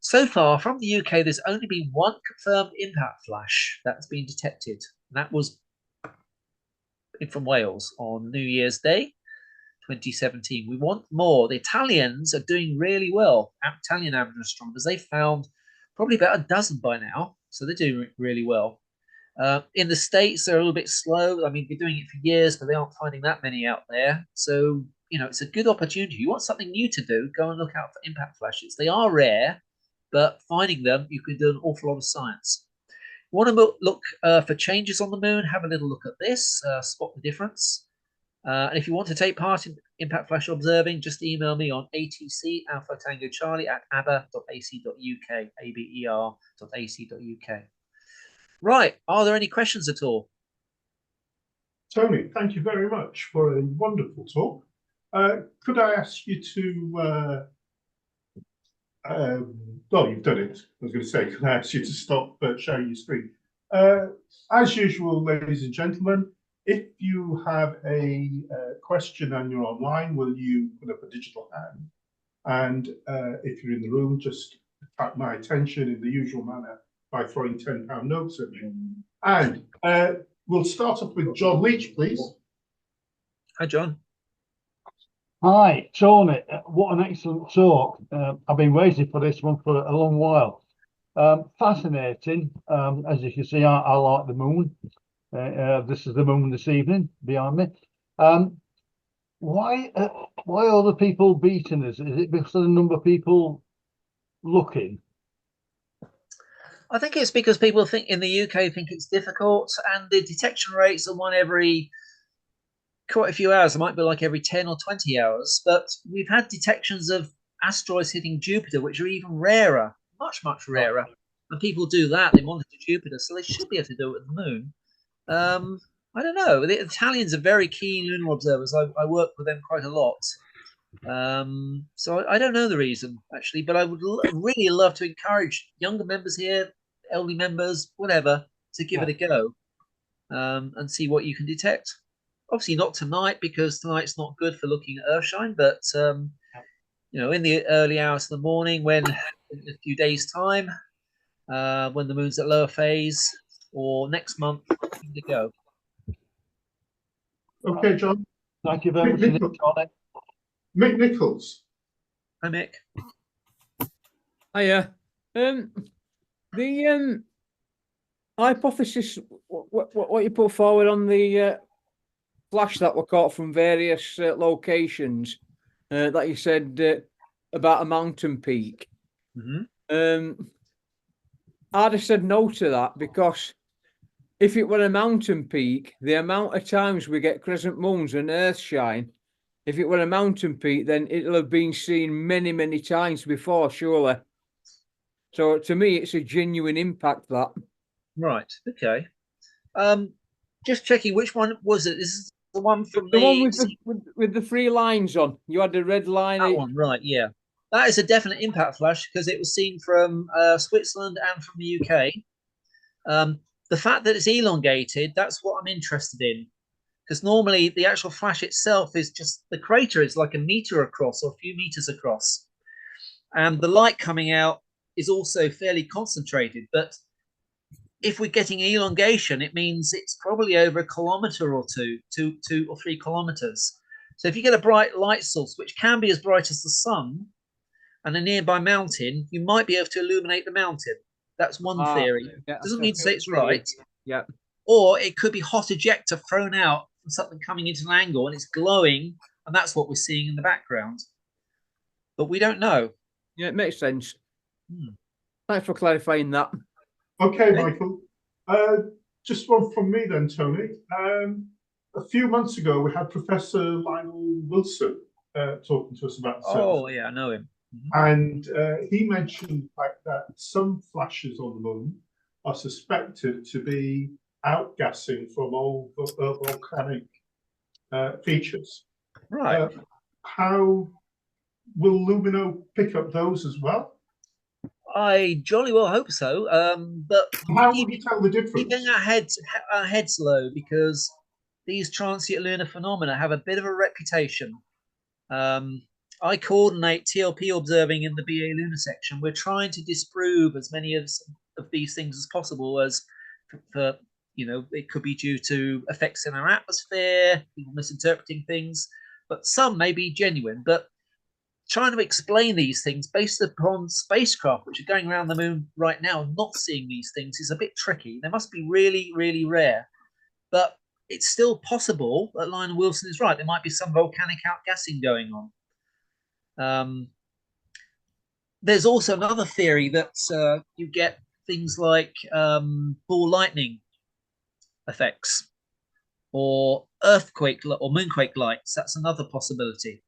So far from the UK, there's only been one confirmed impact flash that's been detected. And that was from Wales on New Year's Day, 2017. We want more. The Italians are doing really well. Italian amateur astronomers, they found probably about a dozen by now, so they're doing really well. In the States, they're a little bit slow. I mean, they're doing it for years, but they aren't finding that many out there. So, you know, it's a good opportunity. You want something new to do, go and look out for impact flashes. They are rare, but finding them, you can do an awful lot of science. You want to look for changes on the moon, have a little look at this, spot the difference. And if you want to take part in impact flash observing, just email me on ATC Alpha Tango Charlie at aber.ac.uk, aber.ac.uk. Right. Are there any questions at all? Tony, thank you very much for a wonderful talk. Could I ask you to, well, you've done it. I was going to say, could I ask you to stop sharing your screen? As usual, ladies and gentlemen, if you have a question and you're online, will you put up a digital hand? And if you're in the room, just attract my attention in the usual manner by throwing £10 notes at me. And we'll start off with John Leach, please. Hi, John. Hi, Tony. What an excellent talk. I've been waiting for this one for a long while. Fascinating. As you can see, I like the moon. This is the moon this evening behind me. Why are the people beating us? Is it because of the number of people looking? I think it's because people think in the UK think it's difficult, and the detection rates are one every quite a few hours. It might be like every 10 or 20 hours, but we've had detections of asteroids hitting Jupiter, which are even rarer, much rarer. And people do that, they monitor Jupiter, so they should be able to do it with the moon. I don't know. The Italians are very keen lunar observers. I work with them quite a lot. So I don't know the reason, actually, but I would really love to encourage younger members here, elderly members, whatever, to give it a go and see what you can detect. Obviously not tonight, because tonight's not good for looking at Earthshine, but you know, in the early hours of the morning, when in a few days' time, when the moon's at lower phase, or next month, give it a go. Okay, John. Thank you very much, John. Mick Nichols. Hi, Mick. Hiya. The hypothesis, what you put forward on the flash that were caught from various locations, that you said about a mountain peak. Mm-hmm. I'd have said no to that, because if it were a mountain peak, the amount of times we get crescent moons and Earthshine, if it were a mountain peak, then it'll have been seen many, many times before, surely. So to me, it's a genuine impact, that. Right. Okay. Just checking, which one was it? This is the one from the one with the 3 lines on. You had the red line. That one, right? Yeah, that is a definite impact flash, because it was seen from Switzerland and from the UK. The fact that it's elongated, that's what I'm interested in, because normally the actual flash itself is just, the crater is like a meter across or a few meters across, and the light coming out is also fairly concentrated. But if we're getting elongation, it means it's probably over a kilometer or two or 3 kilometers. So if you get a bright light source, which can be as bright as the sun, and a nearby mountain, you might be able to illuminate the mountain. That's one theory. Yeah, doesn't mean to say it's right. Yeah. Or it could be hot ejecta thrown out from something coming into an angle, and it's glowing, and that's what we're seeing in the background. But we don't know. Yeah, it makes sense. Thanks for clarifying that. Okay, Michael. Just one from me then, Tony. A few months ago, we had Professor Lionel Wilson talking to us about the Oh, yeah, I know him. And he mentioned the fact that some flashes on the moon are suspected to be outgassing from old volcanic features. Right. How will LUMIO pick up those as well? I jolly well hope so. But how would you tell the difference? Keeping our heads low, because these transient lunar phenomena have a bit of a reputation. I coordinate TLP observing in the BA lunar section. We're trying to disprove as many of these things as possible, as for you know, it could be due to effects in our atmosphere, people misinterpreting things, but some may be genuine. But trying to explain these things based upon spacecraft which are going around the moon right now and not seeing these things is a bit tricky. They must be really, really rare. But it's still possible that Lionel Wilson is right. There might be some volcanic outgassing going on. There's also another theory that you get things like ball lightning effects, or earthquake or moonquake lights. That's another possibility.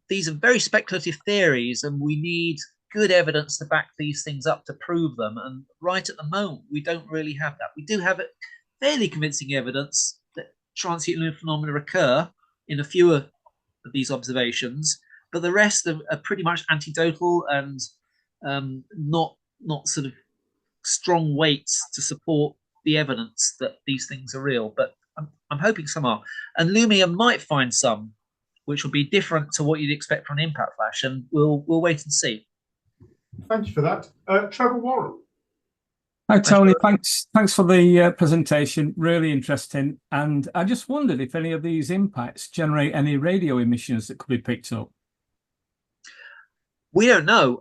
These are very speculative theories, and we need good evidence to back these things up to prove them. And right at the moment, we don't really have that. We do have fairly convincing evidence that transient lunar phenomena occur in a few of these observations, but the rest are pretty much anecdotal and not sort of strong weights to support the evidence that these things are real. But I'm hoping some are. And LUMIO might find some, which will be different to what you'd expect from an impact flash, and we'll wait and see. Thank you for that. Trevor Warren. Hi, Tony. Thanks for the presentation. Really interesting. And I just wondered if any of these impacts generate any radio emissions that could be picked up. We don't know.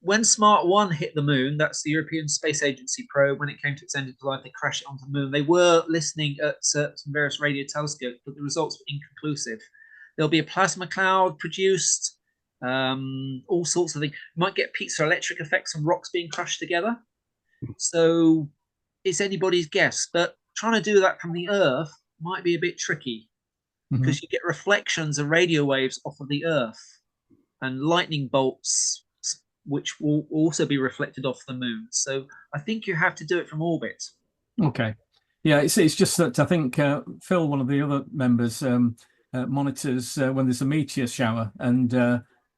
When Smart 1 hit the moon, that's the European Space Agency probe, when it came to its end of life, they crashed it onto the moon. They were listening at some various radio telescopes, but the results were inconclusive. There'll be a plasma cloud produced, all sorts of things. You might get piezoelectric effects from rocks being crushed together. So it's anybody's guess, but trying to do that from the Earth might be a bit tricky because you get reflections of radio waves off of the Earth and lightning bolts, which will also be reflected off the moon. So I think you have to do it from orbit. Okay. Yeah, it's just that I think Phil, one of the other members, monitors when there's a meteor shower, and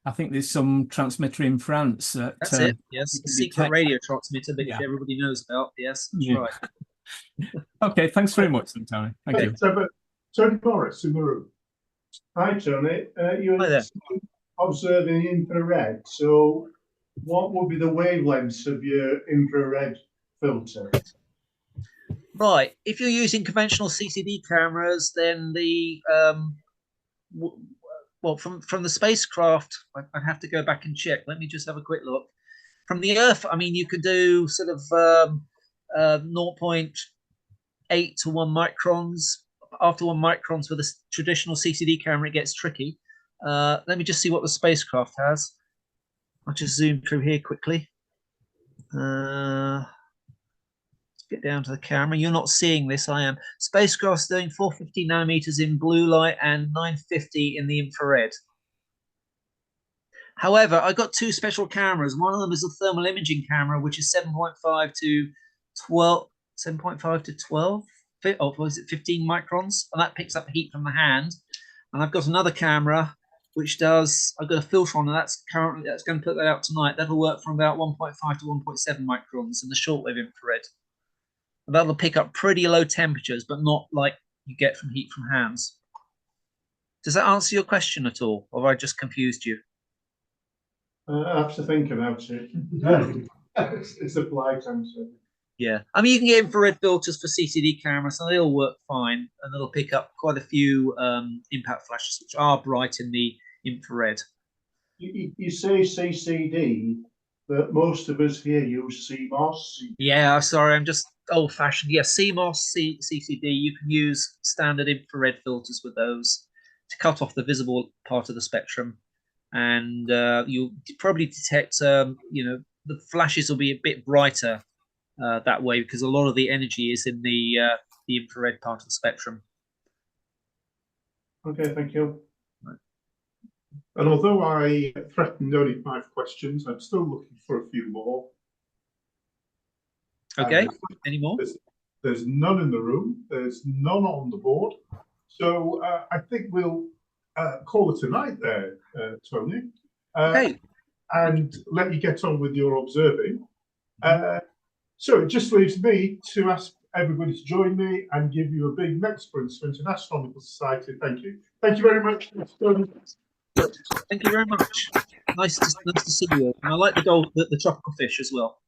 I think there's some transmitter in France. That's it. Yes, a secret radio transmitter that everybody knows about. Yes, that's right. Okay, thanks very much, Tony. Thank you. So, Tony Morris in the room. Hi, Tony. You're observing infrared. So, what would be the wavelengths of your infrared filter? Right. If you're using conventional CCD cameras, then the well, from the spacecraft, I'd have to go back and check. Let me just have a quick look. From the Earth, I mean, you could do sort of 0.8 to 1 microns. After 1 microns with a traditional CCD camera, it gets tricky. Let me just see what the spacecraft has. I'll just zoom through here quickly. Let's get down to the camera. You're not seeing this, I am. Spacecraft's doing 450 nanometers in blue light and 950 in the infrared. However, I've got two special cameras. One of them is a thermal imaging camera, which is 7.5 to 12, 7.5 to 12, oh, was it 15 microns? And that picks up heat from the hand. And I've got another camera which does, I've got a filter on, and that's going to put that out tonight. That'll work from about 1.5 to 1.7 microns in the shortwave infrared. And that'll pick up pretty low temperatures, but not like you get from heat from hands. Does that answer your question at all, or have I just confused you? I have to think about it. It's a polite answer. Yeah, I mean, you can get infrared filters for CCD cameras, and they all work fine, and they'll pick up quite a few impact flashes, which are bright in the infrared. You say CCD, but most of us here use CMOS. Yeah, sorry, I'm just old-fashioned. Yeah, CMOS, CCD, you can use standard infrared filters with those to cut off the visible part of the spectrum, and you'll probably detect, you know, the flashes will be a bit brighter that way, because a lot of the energy is in the infrared part of the spectrum. Okay, thank you. Right. And although I threatened only 5 questions, I'm still looking for a few more. Okay, any more? There's none in the room. There's none on the board. So I think we'll call it a night there, Tony. Okay. And let you get on with your observing. So it just leaves me to ask everybody to join me and give you a big next sprint for International Society. Thank you. Thank you very much. Thank you very much. Nice to see you. And I like the tropical fish as well.